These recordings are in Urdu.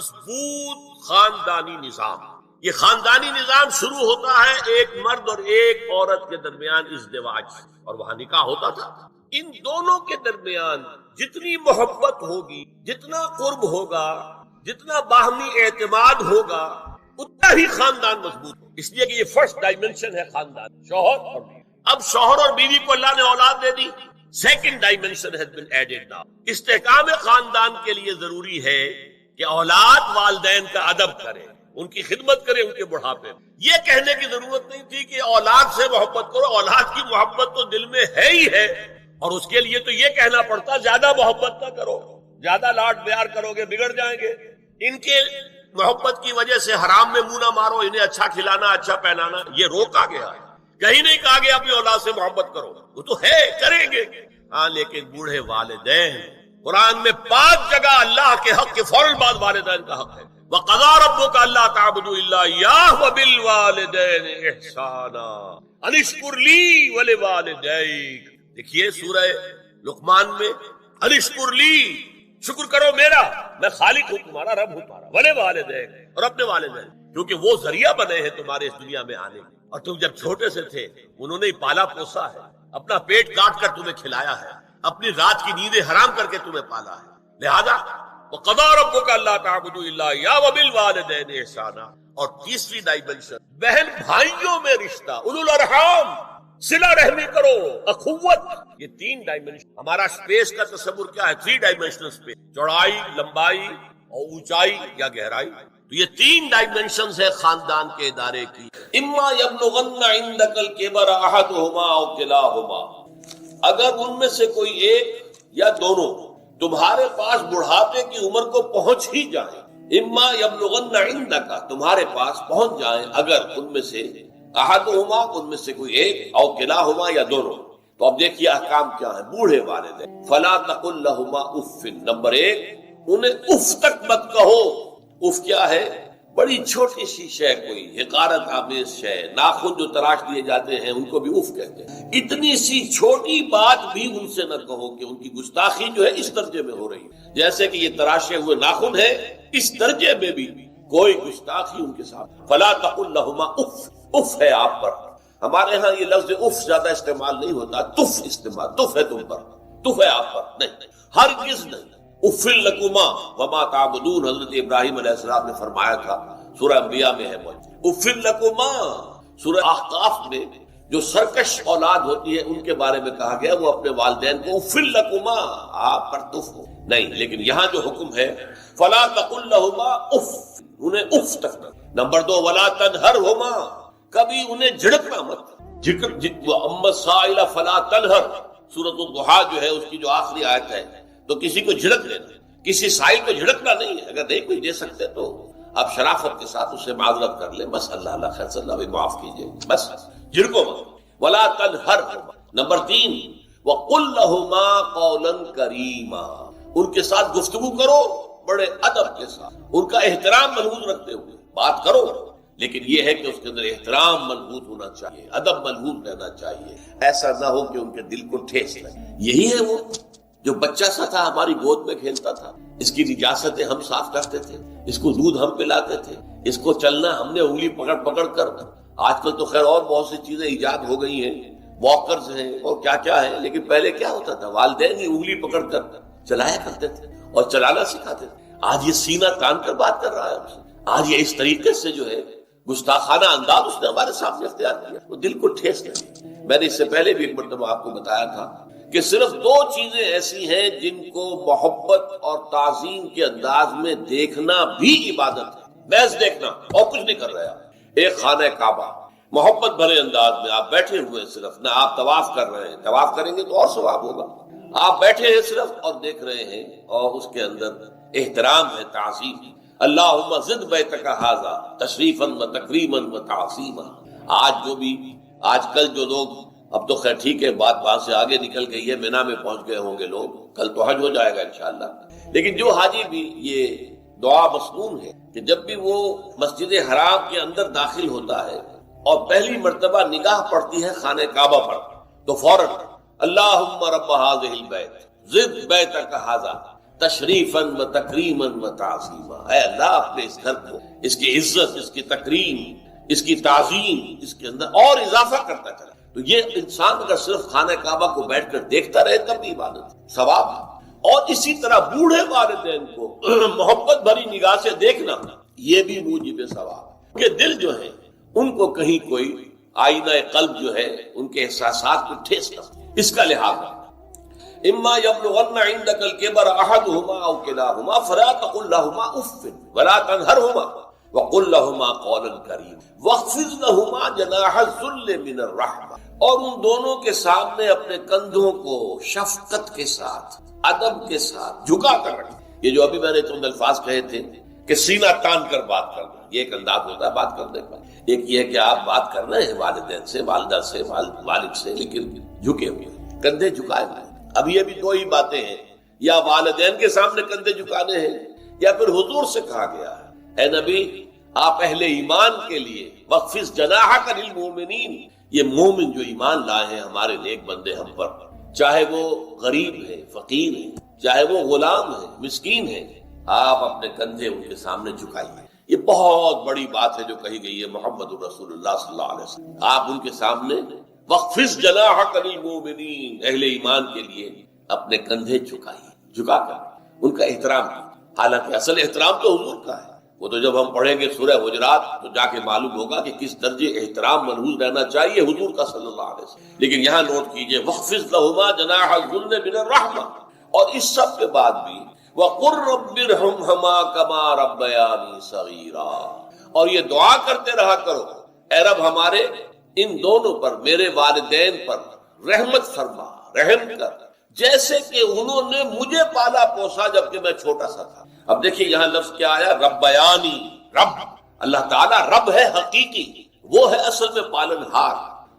مضبوط خاندانی نظام. یہ خاندانی نظام شروع ہوتا ہے ایک مرد اور ایک عورت کے درمیان ازدواج سے، اور وہاں نکاح ہوتا تھا. ان دونوں کے درمیان جتنی محبت ہوگی، جتنا قرب ہوگا، جتنا باہمی اعتماد ہوگا، اتنا ہی خاندان مضبوط ہوگا. اس لیے کہ یہ فرسٹ ڈائمنشن ہے خاندان، شوہر اور بیوی. اب شوہر اور بیوی کو اللہ نے اولاد دے دی، second dimension has been added now. استحکام خاندان کے لیے ضروری ہے کہ اولاد والدین کا ادب کرے، ان کی خدمت کرے ان کے بڑھاپے. یہ کہنے کی ضرورت نہیں تھی کہ اولاد سے محبت کرو، اولاد کی محبت تو دل میں ہے ہی ہے، اور اس کے لیے تو یہ کہنا پڑتا زیادہ محبت نہ کرو، زیادہ لاڈ پیار کرو گے بگڑ جائیں گے. ان کے محبت کی وجہ سے حرام میں منہ نہ مارو، انہیں اچھا کھلانا اچھا پہنانا یہ روکا گیا ہے. کہیں نہیں کہا گیا اپنی اولاد سے محبت کرو، وہ تو ہے کریں گے. ہاں لیکن بوڑھے والدین، قرآن میں 5 جگہ اللہ کے حق کے فوراً بعد والدین کا حق ہے. وَقَضَىٰ رَبُّكَ أَلَّا تَعْبُدُوا إِلَّا إِيَّاهُ وَبِالْوَالِدَيْنِ إِحْسَانًا أَنِ اشْكُرْ لِي وَلِوَالِدَيْكَ. دیکھیے سورہ لقمان میں أَنِ اشْكُرْ لِي، شکر کرو میرا، میں خالق ہوں تمہارا، رب ہوں تمہارا، وَلِوَالِدَيْكَ، اور اپنے والدین، کیونکہ وہ ذریعہ بنے ہیں تمہارے اس دنیا میں آنے کے. اور تم جب چھوٹے سے تھے انہوں نے پالا پوسا ہے، اپنا پیٹ کاٹ کر تمہیں کھلایا ہے، اپنی رات کی نیندیں حرام کر کے تمہیں پالا ہے. لہذا وَقَضَىٰ رَبُّكَ أَلَّا تَعْبُدُوا إِلَّا إِيَّاهُ وَبِالْوَالِدَيْنِ إِحْسَانًا. اور تیسری ڈائمنشن بہن بھائیوں میں رشتہ، اولو الارحام، صلہ رحمی کرو، اخوت. یہ 3 ڈائمنشن. ہمارا اسپیس کا تصور کیا ہے؟ 3 ڈائمنشنل اسپیس، چوڑائی، لمبائی اور اونچائی یا گہرائی. تو یہ 3 ڈائمنشنز ہے خاندان کے ادارے کی. اما یبلغن عندک الکبر احدہما او کلاہما، اگر ان میں سے کوئی ایک یا دونوں تمہارے پاس بڑھاپے کی عمر کو پہنچ ہی جائیں. اما یبلغن عندک، تمہارے پاس پہنچ جائیں اگر ان میں سے احدہما، ان میں سے کوئی ایک، او کلاہما یا دونوں. تو اب دیکھیے احکام کیا ہے. بوڑھے والدین، فلا تقل لہما اف. نمبر 1، انہیں اف تک مت کہو. اف کیا ہے؟ بڑی چھوٹی سی شے، کوئی حقارت آمیز شے، ناخن جو تراش دیے جاتے ہیں ان کو بھی اف کہتے ہیں. اتنی سی چھوٹی بات بھی ان سے نہ کہو کہ ان کی گستاخی جو ہے اس درجے میں ہو رہی ہے. جیسے کہ یہ تراشے ہوئے ناخن ہے، اس درجے میں بھی کوئی گستاخی ان کے ساتھ. فلا تقل لہما اف. اف ہے آپ پر. ہمارے ہاں یہ لفظ اف زیادہ استعمال نہیں ہوتا، تف استعمال. تف ہے تم پر، تف ہے آپ پر. نہیں، ہرگز نہیں. اف لکما وما تعبدون، حضرت ابراہیم علیہ السلام نے فرمایا تھا، سورہ انبیاء میں ہے موجود. اف لکما، سورہ احقاف میں جو سرکش اولاد ہوتی ہے ان کے بارے میں کہا گیا وہ اپنے والدین کو اف لکما، آپ پر تف ہو. نہیں، لیکن یہاں جو حکم ہے فلا تقل لہما اف، انہیں اف تک نہ. نمبر 2، ولا تنہرہما، کبھی انہیں جھڑکنا مت. اما السائل فلا تنہر، سورۃ الضحیٰ جو ہے اس کی جو آخری آیت ہے، تو کسی کو جھڑک لینا، کسی سائل کو جھڑکنا نہیں ہے. اگر نہیں کوئی دے سکتے تو آپ شرافت کے ساتھ اس سے معذرت کر لیں، بس اللہ اللہ خیر صلی اللہ بھی معاف کیجئے، بس جھڑکو مت. ولا تنہرہما. نمبر 3، وقل لہما قولا کریما، ان کے ساتھ گفتگو کرو بڑے ادب کے ساتھ، ان کا احترام ملحوظ رکھتے ہوئے بات کرو. لیکن یہ ہے کہ اس کے اندر احترام ملحوظ ہونا چاہیے، ادب ملحوظ رہنا چاہیے. ایسا نہ ہو کہ ان کے دل کو ٹھیس لگے. یہی ہے وہ جو بچہ سا تھا ہماری گود میں کھیلتا تھا، اس کی نجاستیں ہم صاف کرتے تھے، اس کو دودھ ہم پلاتے تھے، اس کو چلنا ہم نے انگلی پکڑ پکڑ کر. آج کل تو خیر اور بہت سی چیزیں ایجاد ہو گئی ہیں، واکرز ہیں اور کیا کیا ہے، لیکن پہلے کیا ہوتا تھا؟ والدین ہی انگلی پکڑ کر چلایا کرتے تھے اور چلانا سکھاتے تھے. آج یہ سینہ تان کر بات کر رہا ہے ہم سے. آج یہ اس طریقے سے جو ہے گستاخانہ انداز اس نے ہمارے سامنے اختیار کیا، وہ دل کو ٹھیس لگی. میں نے اس سے پہلے بھی ایک مرتبہ آپ کو بتایا تھا کہ صرف 2 چیزیں ایسی ہیں جن کو محبت اور تعظیم کے انداز میں دیکھنا بھی عبادت ہے. محض دیکھنا اور کچھ نہیں کر رہا. ایک خانہ کعبہ محبت بھرے انداز میں آپ بیٹھے ہوئے، صرف نہ آپ طواف کر رہے ہیں، طواف کریں گے تو اور ثواب ہوگا. آپ بیٹھے ہیں صرف اور دیکھ رہے ہیں، اور اس کے اندر احترام ہے، تعظیم. اللہم زد بیتک ھذا تشریفا و تکریما و تعظیما. آج کل جو لوگ، اب تو خیر ٹھیک ہے بات سے آگے نکل گئی ہے، مینا میں پہنچ گئے ہوں گے لوگ، کل تو حج ہو جائے گا انشاءاللہ. لیکن جو حاجی بھی یہ دعا مسنون ہے کہ جب بھی وہ مسجد حرام کے اندر داخل ہوتا ہے اور پہلی مرتبہ نگاہ پڑتی ہے خانہ کعبہ پر، تو فوراً اللہم رب ھذہ البیت زد بیتک ھذا تشریفاً و تکریماً و تعظیما، اے اللہ اپنے اس گھر کو، اس کی عزت، اس کی تکریم، اس کی تعظیم، اس کے اندر اور اضافہ کرتا چلا۔ تو یہ انسان اگر صرف خانہ کعبہ کو بیٹھ کر دیکھتا رہے تب بھی عبادت ثواب ہے۔ اور اسی طرح بوڑھے والدین کو محبت بھری نگاہ سے دیکھنا یہ بھی موجب ثواب، کہ دل جو ہے ان کو کہیں کوئی آئینہ قلب جو ہے ان کے احساسات کو ٹھیس نہ، اس کا لحاظ رکھنا۔ اما یبلغن عندک الکبر احدہما او کلاہما فلا تقل لہما اف ولا تنہرہما وقل لہما قولا کریما واخفض لہما جناح الذل من الرحمہ، اور ان دونوں کے سامنے اپنے کندھوں کو شفقت کے ساتھ، ادب کے ساتھ جھکا کر رکھنا۔ یہ جو ابھی میں نے چند الفاظ کہے تھے کہ سینہ تان کر بات کرنا، یہ ایک انداز ہوتا ہے بات کرنے کا۔ ایک یہ ہے کہ آپ بات کر رہے ہیں والدین سے، والدہ سے، والد سے، لیکن جھکے ہوئے، کندھے جھکائے ہوئے۔ اب یہ بھی دو ہی باتیں ہیں، یا والدین کے سامنے کندھے جھکانے ہیں، یا پھر حضور سے کہا گیا ہے اے نبی آپ اہل ایمان کے لیے وَخْفِضْ جَنَاحَكَ لِلْمُؤْمِنِينَ، یہ مومن جو ایمان لائے ہیں ہمارے نیک بندے ہم پر، چاہے وہ غریب ہے، فقیر ہے، چاہے وہ غلام ہے، مسکین ہے، آپ اپنے کندھے ان کے سامنے جھکائیے۔ یہ بہت بڑی بات ہے جو کہی گئی ہے محمد رسول اللہ صلی اللہ علیہ وسلم، آپ ان کے سامنے وَخْفِضْ جَنَاحَكَ لِلْمُؤْمِنِينَ، اہل ایمان کے لیے اپنے کندھے جھکائیے، جھکا کر ان کا احترام کیجیے۔ حالانکہ اصل احترام تو حضور کا ہے، وہ تو جب ہم پڑھیں گے سورہ حجرات تو جا کے معلوم ہوگا کہ کس درجے احترام ملحوظ رہنا چاہیے حضور کا صلی اللہ علیہ وسلم۔ لیکن یہاں نوٹ کیجئے وَخْفِضْ لَهُمَا جَنَاحَ الذُّلِّ مِنَ الرَّحْمَةِ، اور اس سب کے بعد بھی وَقُلْ رَبِّ ارْحَمْهُمَا كَمَا رَبَّيَانِي صَغِيرًا، اور یہ دعا کرتے رہا کرو اے رب ہمارے ان دونوں پر، میرے والدین پر رحمت فرما، رحم کر، جیسے کہ انہوں نے مجھے پالا پوسا جبکہ میں چھوٹا سا تھا۔ اب دیکھیے یہاں لفظ کیا آیا، ربیانی، رب، اللہ تعالیٰ رب ہے حقیقی، وہ ہے اصل میں پالن ہار،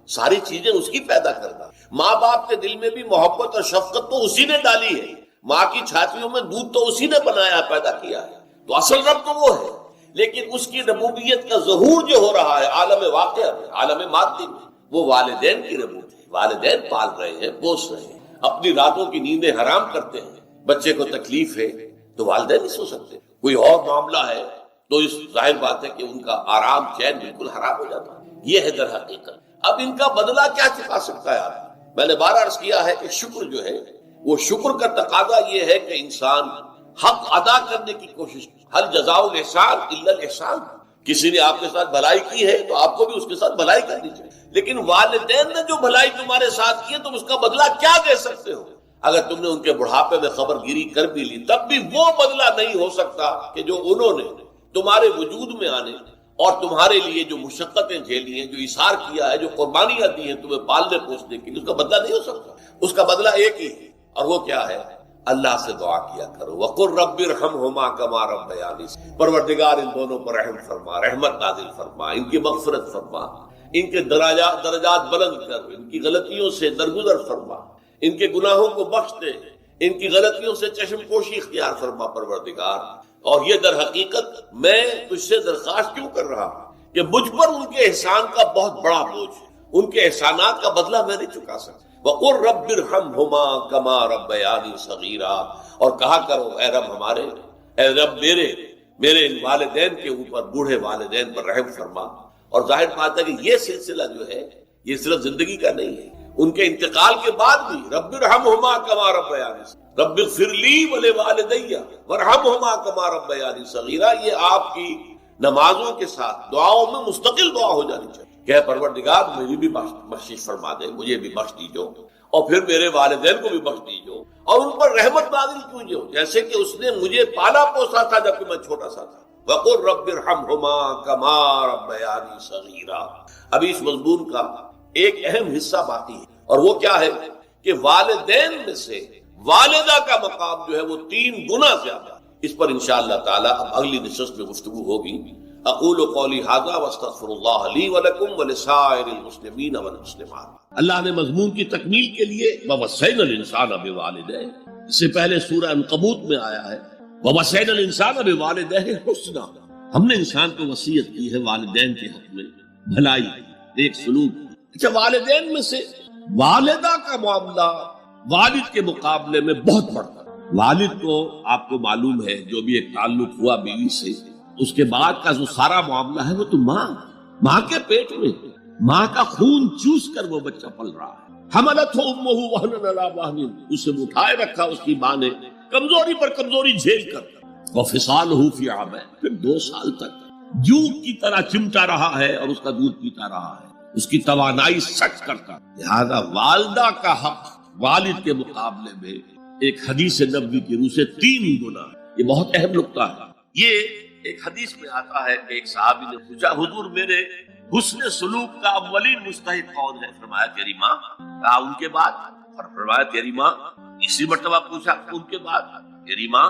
ساری چیزیں اس کی پیدا کرنا۔ ماں باپ کے دل میں بھی محبت اور شفقت تو اسی نے ڈالی ہے، ماں کی چھاتیوں میں دودھ تو اسی نے بنایا، پیدا کیا ہے، تو اصل رب تو وہ ہے۔ لیکن اس کی ربوبیت کا ظہور جو ہو رہا ہے عالم واقعہ میں، عالم مادی میں، وہ والدین کی ربوبیت ہے۔ والدین پال رہے ہیں، پوس رہے ہیں، اپنی راتوں کی نیندیں حرام کرتے ہیں، بچے کو تکلیف ہے تو والدین نہیں سو سکتے، کوئی اور معاملہ ہے تو اس ظاہر بات ہے کہ ان کا آرام چین بالکل حرام ہو جاتا ہے۔ یہ ہے در حقیقت۔ اب ان کا بدلہ کیا چکا سکتا ہے آدمی؟ میں نے بار عرض کیا ہے کہ شکر جو ہے وہ شکر کا تقاضا یہ ہے کہ انسان حق ادا کرنے کی کوشش، حل جزاء الاحسان الا الاحسان، کسی نے آپ کے ساتھ بھلائی کی ہے تو آپ کو بھی اس کے ساتھ بھلائی کرنی چاہیے۔ لیکن والدین نے جو بھلائی تمہارے ساتھ کی ہے تم اس کا بدلہ کیا دے سکتے ہو؟ اگر تم نے ان کے بڑھاپے میں خبر گیری کر بھی لی تب بھی وہ بدلہ نہیں ہو سکتا کہ جو انہوں نے تمہارے وجود میں آنے اور تمہارے لیے جو مشقتیں جھیلی ہیں، جو ایثار کیا ہے، جو قربانیاں دی ہیں تمہیں پالنے پوسنے کے لیے، اس کا بدلہ نہیں ہو سکتا۔ اس کا بدلہ ایک ہی ہے، اور وہ کیا ہے؟ اللہ سے دعا کیا کرو وَقُلْ رَبِّ ارْحَمْهُمَا كَمَا رَبَّيَانِي، پروردگار ان دونوں پر رحم فرما، رحمت نازل فرما، ان کی مغفرت فرما، ان کے درجات بلند کر، ان کی غلطیوں سے درگزر فرما، ان کے گناہوں کو بخش دے، ان کی غلطیوں سے چشم پوشی اختیار فرما پروردگار۔ اور یہ در حقیقت میں تجھ سے درخواست کیوں کر رہا ہوں کہ مجھ پر ان کے احسان کا بہت بڑا بوجھ ہے، ان کے احسانات کا بدلہ میں نہیں چکا سکتا۔ وَقُلْ رَبِّ ارْحَمْهُمَا كَمَا رَبَّيَانِي صَغِيرًا، اور کہا کرو اے رب ہمارے، اے رب میرے ان والدین کے اوپر، بوڑھے والدین پر رحم فرما۔ اور ظاہر بات ہے کہ یہ سلسلہ جو ہے یہ صرف زندگی کا نہیں ہے، ان کے انتقال کے بعد بھی رب ارحمہما کما ربیانی، رب اغفر لی ولوالدی وارحمہما کما ربیانی صغیرا، یہ آپ کی نمازوں کے ساتھ دعاؤں میں مستقل دعا ہو جانی چاہیے کہ پروردگار مجھے بھی بخشش فرما دے، مجھے بھی بخش دیجو، اور پھر میرے والدین کو بھی بخش دیجو، اور ان پر رحمت نازل کیجو جیسے کہ اس نے مجھے پالا پوسا تھا جبکہ میں چھوٹا سا تھا۔ وَقُلْ رَبِّ ارْحَمْهُمَا كَمَا رَبَّيَانِي صَغِيرًا۔ ابھی اس مضمون کا ایک اہم حصہ باقی ہے، اور وہ کیا ہے کہ والدین میں سے والدہ کا مقام جو ہے وہ 3 گنا زیادہ ہے۔ اس پر انشاءاللہ تعالی اب اگلی نشست میں گفتگو ہوگی۔ اقول قولی ھذا واستغفر اللہ لی ولکم ولسائر المسلمین والمسلمات۔ اللہ نے مضمون کی تکمیل کے لیے ووصینا الانسان بوالدیہ، اس سے پہلے سورہ عنکبوت میں آیا ہے ووصینا الانسان بوالدیہ حسنا، ہم نے انسان کو وصیت کی ہے والدین کے حق میں بھلائی، ایک سلوک۔ اچھا، والدین میں سے والدہ کا معاملہ والد کے مقابلے میں بہت بڑھتا ہے، والد کو آپ کو معلوم ہے جو بھی ایک تعلق ہوا بیوی سے، اس کے بعد کا جو سارا معاملہ ہے وہ تو ماں کے پیٹ میں، ماں کا خون چوس کر وہ بچہ پل رہا ہے۔ حملتہ امہ وہنا علی وہن، اسے اٹھائے رکھا اس کی ماں نے کمزوری پر کمزوری جھیل کر، وفصالہ فی عامین، پھر 2 سال تک جوک کی طرح چمٹا رہا ہے اور اس کا دودھ پیتا رہا ہے، اس کی توانائی سچ کرتا۔ لہذا والدہ کا حق والد کے مقابلے میں ایک حدیث نبوی کی روح سے 3 گنا، یہ بہت اہم نقطہ ہے۔ یہ ایک حدیث میں آتا ہے کہ ایک صحابی نے پوچھا حضور میرے حسن سلوک کا اولین مستحق کون ہے؟ فرمایا تیری ماں۔ کہا ان کے بعد؟ فرمایا تیری ماں۔ تیسری مرتبہ پوچھا ان کے بعد؟ تیری ماں۔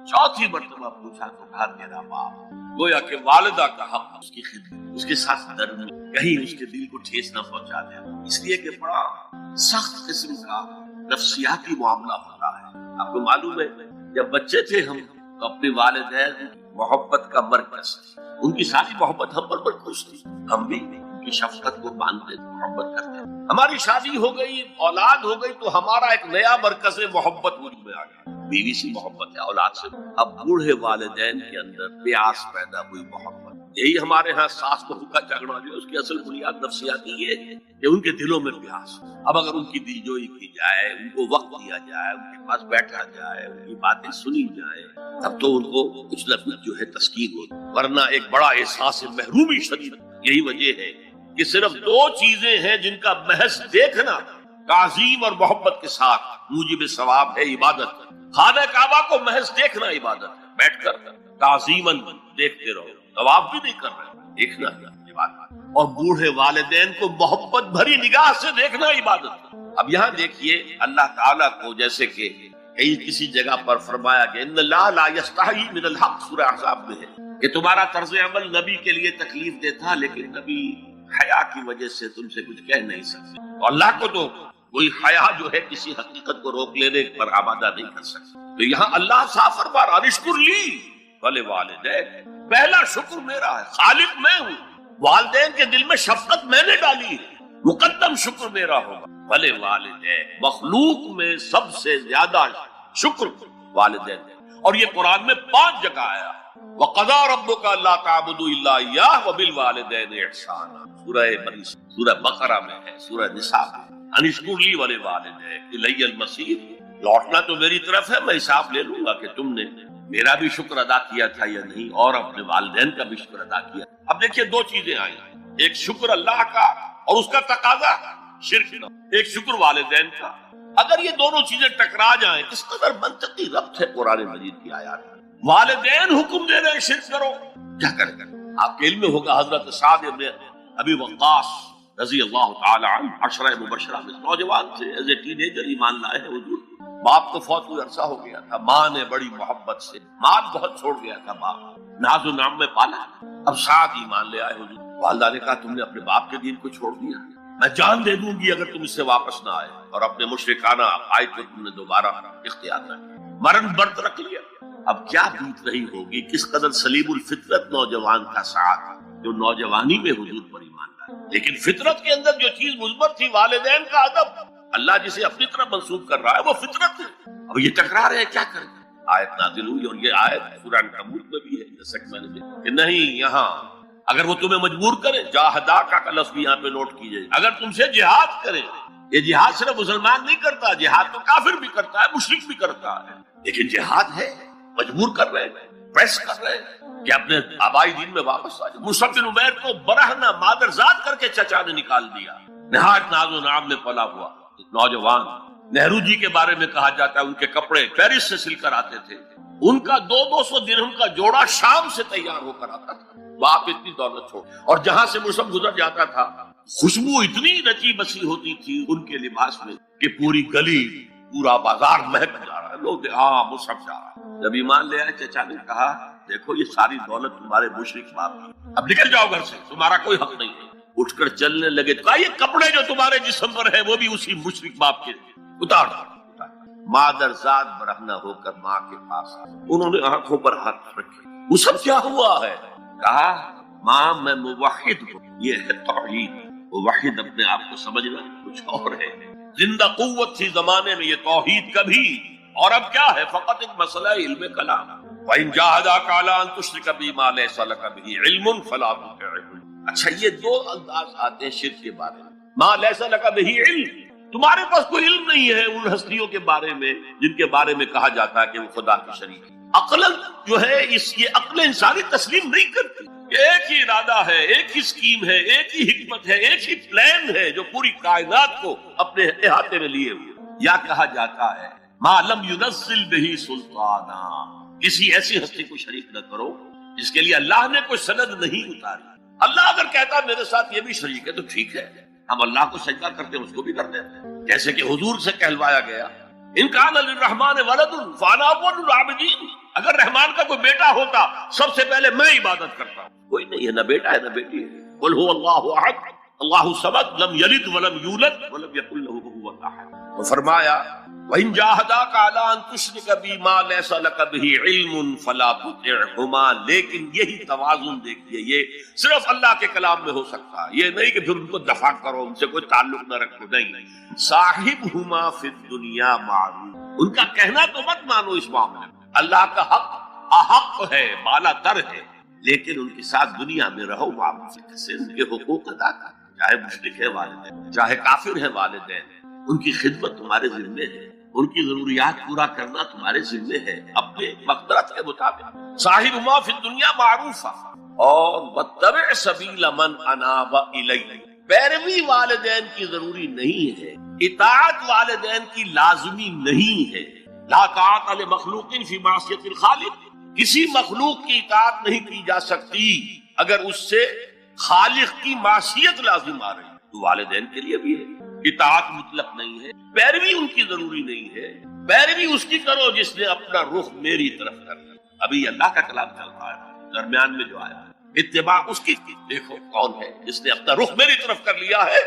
چوتھی مرتبہ پوچھا تو کہا تیرا باپ۔ گویا کہ والدہ کا حق اس کی خدمت، اس کے ساتھ نرمی، کہیں اس کے دل کو ٹھیس نہ پہنچا دے، اس لیے کہ بڑا سخت قسم کا نفسیاتی معاملہ ہوتا ہے۔ آپ کو معلوم ہے جب بچے تھے ہم تو اپنے والدین محبت کا مرکز تھے، ان کی ساری محبت ہم پر مرکوز تھی، ہم بھی ان کی شفقت کو مانتے تھے، محبت کرتے تھے۔ ہماری شادی ہو گئی، اولاد ہو گئی تو ہمارا ایک نیا مرکز محبت وجود میں آ گیا، بیوی سے محبت ہے، اولاد سے۔ اب بوڑھے والدین کے اندر پیاس پیدا ہوئی محبت، یہی ہمارے ہاں ساس بہو کا جھگڑا جو اس کی اصل بنیاد نفسیاتی یہ ہے کہ ان کے دلوں میں پیاس۔ اب اگر ان کی دلجوئی کی جائے، ان کو وقت دیا جائے، ان کے پاس بیٹھا جائے، ان کی باتیں سنی جائیں، تب تو ان کو کچھ نہ کچھ جو ہے تسکین ہوتی، ورنہ ایک بڑا احساس محرومی شدید۔ یہی وجہ ہے کہ صرف 2 چیزیں ہیں جن کا محض دیکھنا تعظیم اور محبت کے ساتھ موجب ثواب ہے، عبادت۔ خانہ کعبہ کو محض دیکھنا عبادت ہے، بیٹھ کر تعظیماً دیکھتے رہو، طواف بھی نہیں کر رہے، دیکھنا عبادت۔ اور بوڑھے والدین کو محبت بھری نگاہ سے دیکھنا عبادت ہے۔ اب یہاں دیکھیے اللہ تعالیٰ کو جیسے کہ کئی کسی جگہ پر فرمایا کہ ان اللہ لا یستحی من الحق، سورہ احزاب میں ہے کہ تمہارا طرز عمل نبی کے لیے تکلیف دیتا، لیکن نبی حیا کی وجہ سے تم سے کچھ کہہ نہیں سکتے۔ تو اللہ کو تو کوئی حیا جو ہے کسی حقیقت کو روک لینے پر آمادہ نہیں کر سکتے۔ تو یہاں اللہ صاف فرما رہا اشکر لی ولی والدین، پہلا شکر میرا ہے، خالق میں ہوں، والدین کے دل میں شفقت میں نے ڈالی ہے، مقدم شکر میرا ہوگا۔ ولی والدین، مخلوق میں سب سے زیادہ شکر والدین۔ اور یہ قرآن میں 5 جگہ آیا، وَقَضَىٰ رَبُّكَ أَلَّا تَعْبُدُوا إِلَّا إِيَّاهُ وَبِالْوَالِدَيْنِ إِحْسَانًا، سورہ بقرہ میں ہے، سورہ نساء میں، ان اشکر لی ولی والدین الی المصیر، لوٹنا تو میری طرف ہے، میں حساب لے لوں گا کہ تم نے میرا بھی شکر ادا کیا تھا یا نہیں، اور اپنے والدین کا بھی شکر ادا کیا۔ اب دیکھیے 2 چیزیں آئی، ایک شکر اللہ کا اور اس کا تقاضا شرک نہ، ایک شکر والدین کا۔ اگر یہ دونوں چیزیں ٹکرا جائیں، کس قدر منطقی ربط ہے قرآن مجید کی آیات میں۔ والدین حکم دے رہے ہیں شرک کرو، کیا کریں؟ آپ کے علم میں ہوگا حضرت سعد بن ابی وقاص رضی اللہ تعالی عنہ 10 مبشرہ میں نوجوان تھے، ایز اے ٹین ایجر ایمان لائے ہیں حضور۔ باپ کو فوت ہوئے عرصہ ہو گیا تھا، ماں نے بڑی محبت سے، مال بہت چھوڑ گیا تھا باپ، ناز و نام میں پالا۔ اب سعد ایمان لے آئے حضور، والدہ نے کہا تم نے اپنے باپ کے دین کو چھوڑ دیا، میں جان دے دوں گی اگر تم اس سے واپس نہ آئے، اور اپنے مشرکانہ عقائد کو تم نے دوبارہ اختیار نہ کیا، مرن برت رکھ لیا۔ اب کیا بیت رہی ہوگی، کس قدر سلیم الفطرت نوجوان کا سعد جو نوجوانی میں حضور پر ایمان لائے، لیکن فطرت کے اندر جو چیز مثبت تھی، والدین کا ادب، اللہ جسے اپنی طرف منسوب کر رہا ہے وہ فطرت ہے۔ اب یہ ٹکرا رہے ہیں، کیا کریں؟ آیت نازل ہوئی، اور یہ آیت قرآن کبوت میں بھی ہے، جیسا کہ میں نے کہ نہیں، یہاں اگر وہ تمہیں مجبور کرے، جاہداک کا لفظ بھی یہاں پہ نوٹ کیجئے، اگر تم سے جہاد کرے، یہ جہاد صرف مسلمان نہیں کرتا، جہاد تو کافر بھی کرتا ہے، مشرک بھی کرتا ہے، لیکن جہاد ہے، مجبور کر رہے ہیں، پریس کر رہے ہیں کہ اپنے آبائی دین میں واپس آ جائے۔ مصعب بن عمیر کو برہنہ مادرزاد کر کے چچا نے نکال دیا، نہایت ناز و نام میں پلا ہوا نوجوان۔ نہرو جی کے بارے میں کہا جاتا ہے ان کے کپڑے پیرس سے سل کر آتے تھے، ان کا 200 درہم کا جوڑا شام سے تیار ہو کر آتا تھا، باپ اتنی دولت چھوڑ، اور جہاں سے مصعب گزر جاتا تھا خوشبو اتنی رچی بسی ہوتی تھی ان کے لباس میں کہ پوری گلی، پورا بازار مہک جا رہا ہے، لوگ ہاں مصعب جا رہا ہے۔ جب ایمان لے آئے، چچا نے کہا دیکھو یہ ساری دولت تمہارے مشرک باپ کی، اب نکل جاؤ گھر سے، تمہارا کوئی حق نہیں ہے۔ اٹھ کر چلنے لگے، کہا یہ کپڑے جو تمہارے جسم پر ہے وہ بھی اسی مشرک باپ کے، اتار دو۔ مادرزاد برہنہ ہو کر ماں کے پاس، انہوں نے آنکھوں پر ہاتھ رکھے، وہ سب کیا ہوا ہے؟ کہا ماں میں موحد ہوں، یہ ہے توحید۔ موحد اپنے آپ کو سمجھنا کچھ اور ہے، زندہ قوت تھی زمانے میں، یہ توحید کبھی اور اب کیا ہے؟ فقط ایک مسئلہ علم کلام. وَإِن جَاهَدَاكَ عَلَىٰ أَن تُشْرِكَ بِي مَا لَيْسَ لَكَ بِهِ عِلْمٌ فَلَا تُطِعْهُمَا. اچھا یہ دو انداز آتے ہیں شرک کے بارے میں. مَا لَيْسَ لَكَ بِهِ عِلْم، تمہارے پاس کوئی علم نہیں ہے ان ہستیوں کے بارے میں جن کے بارے میں کہا جاتا ہے کہ وہ خدا کے شریک ہیں. عقل جو ہے یہ عقل انسانی تسلیم نہیں کرتی. ایک ہی ارادہ ہے، ایک ہی اسکیم ہے، ایک ہی حکمت ہے، ایک ہی پلان ہے جو پوری کائنات کو اپنے احاطے میں لیے ہوئے. یا کہا جاتا ہے ما لم ينزل به سلطانا، کسی ایسی ہستی کو شریک نہ کرو جس کے لیے اللہ نے کوئی سند نہیں اتاری. اللہ اگر کہتا میرے ساتھ یہ بھی شریک ہے تو ٹھیک ہے، ہم اللہ کو سجدہ کرتے ہیں، اس کو بھی کرتے ہیں. جیسے کہ حضور سے کہلوایا گیا ان کان للرحمن ولد فانا اول العابدین، اگر رحمان کا کوئی بیٹا ہوتا سب سے پہلے میں عبادت کرتا ہوں. کوئی نہیں ہے، نہ بیٹا ہے نہ بیٹی ہے. قل هو اللہ احد اللہ الصمد لم یلد ولم یولد ولم یکن له کفوا احد. تو فرمایا وَإِن جَاهَدَاكَ عَلَىٰ أَن تُشْرِكَ بِي مَا لَيْسَ لَكَ بِهِ عِلْمٌ فَلَا تُطِعْهُمَا. لیکن یہی توازن دیکھیے، یہ صرف اللہ کے کلام میں ہو سکتا ہے. یہ نہیں کہ پھر ان کو دفاع کرو، ان سے کوئی تعلق نہ رکھو. نہیں، صاحبهما فی الدنیا معروف، ان کا کہنا تو مت مانو اس معاملے میں. اللہ کا حق احق ہے، بالا تر ہے، لیکن ان کے ساتھ دنیا میں رہو، معروف سے ان کے حقوق ادا کرو. چاہے مشرک ہے والدین، چاہے کافر ہے والدین، ان کی خدمت تمہارے ذمے ہے، ان کی ضروریات پورا کرنا تمہارے ذمے ہے اپنے مقدرت کے مطابق. صاحبہما فی الدنیا معروفا اور واتبع سبیل من اناب الی. پیروی والدین کی ضروری نہیں ہے، اطاعت والدین کی لازمی نہیں ہے. لا طاعت لمخلوق فی معصیت الخالق، کسی مخلوق کی اطاعت نہیں کی جا سکتی اگر اس سے خالق کی معصیت لازم آ رہی. تو والدین کے لیے بھی ہے، اطاعت مطلق نہیں ہے، پیروی ان کی ضروری نہیں ہے. پیروی اس کی کرو جس نے اپنا رخ میری طرف کر لیا. ابھی اللہ کا کلام چل رہا ہے، درمیان میں جو آیا اتباع اس کی. دیکھو کون ہے جس نے اپنا رخ میری طرف کر لیا ہے،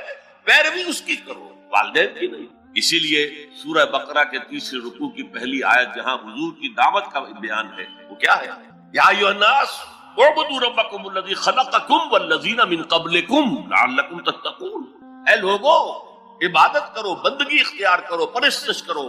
پیروی اس کی کرو، والدین کی نہیں. اسی لیے سورہ بقرہ کے تیسرے رکوع کی پہلی آیت جہاں حضور کی دعوت کا بیان ہے وہ کیا ہے؟ یا ایھا الناس اعبدوا ربکم الذی خلقکم والذین من قبلکم لعلکم تتقون. اے لوگو، عبادت کرو، بندگی اختیار کرو، پرستش کرو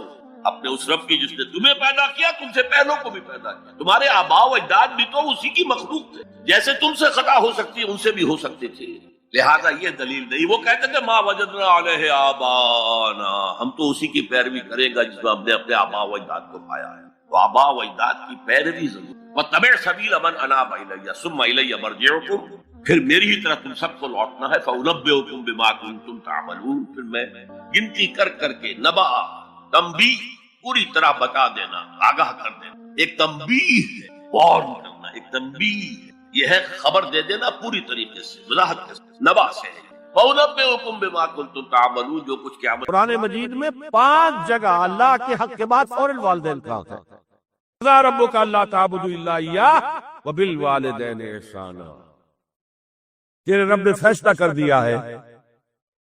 اپنے اس رب کی جس نے تمہیں پیدا کیا، تم سے پہلوں کو بھی پیدا کیا. تمہارے آباء و اجداد بھی تو اسی کی مخلوق تھے، جیسے تم سے خطا ہو سکتی ہے ان سے بھی ہو سکتی تھی. لہذا یہ دلیل نہیں. وہ کہتے تھے ما وجدنا علیہ آبانا، ہم تو اسی کی پیروی کریں گا جس میں ہم نے اپنے آباء و اجداد کو پایا ہے. تو آباء و اجداد کی پیروی ضرور. وَاتَّبِعْ سَبِيلَ مَنْ أَنَابَ إِلَيَّ ثُمَّ إِلَيَّ مَرْجِعُكُمْ، پھر میری ہی طرف تم سب کو لوٹنا ہے. فَأُنَبِّئُكُمْ بِمَا كُنتُمْ تَعْمَلُونَ، پھر میں گنتی کر کر کے نبا تنبیہ پوری طرح بتا دینا، آگاہ کر دینا. ایک تنبیہ ہے، وارن کرنا، ایک تنبیہ یہ ہے خبر دے دینا پوری طریقے سے، وضاحت کے ساتھ. نبا سے فَأُنَبِّئُكُمْ بِمَا كُنتُمْ تَعْمَلُونَ، جو کچھ کیا قرآن مجید میں 5 جگہ اللہ کے حق کے بعد فوراً والدین کا حق ہے. قَضَىٰ رَبُّكَ أَلَّا تَعْبُدُوا إِلَّا إِيَّاهُ وَبِالْوَالِدَيْنِ إِحْسَانًا. تیرے رب نے فیصلہ کر دیا ہے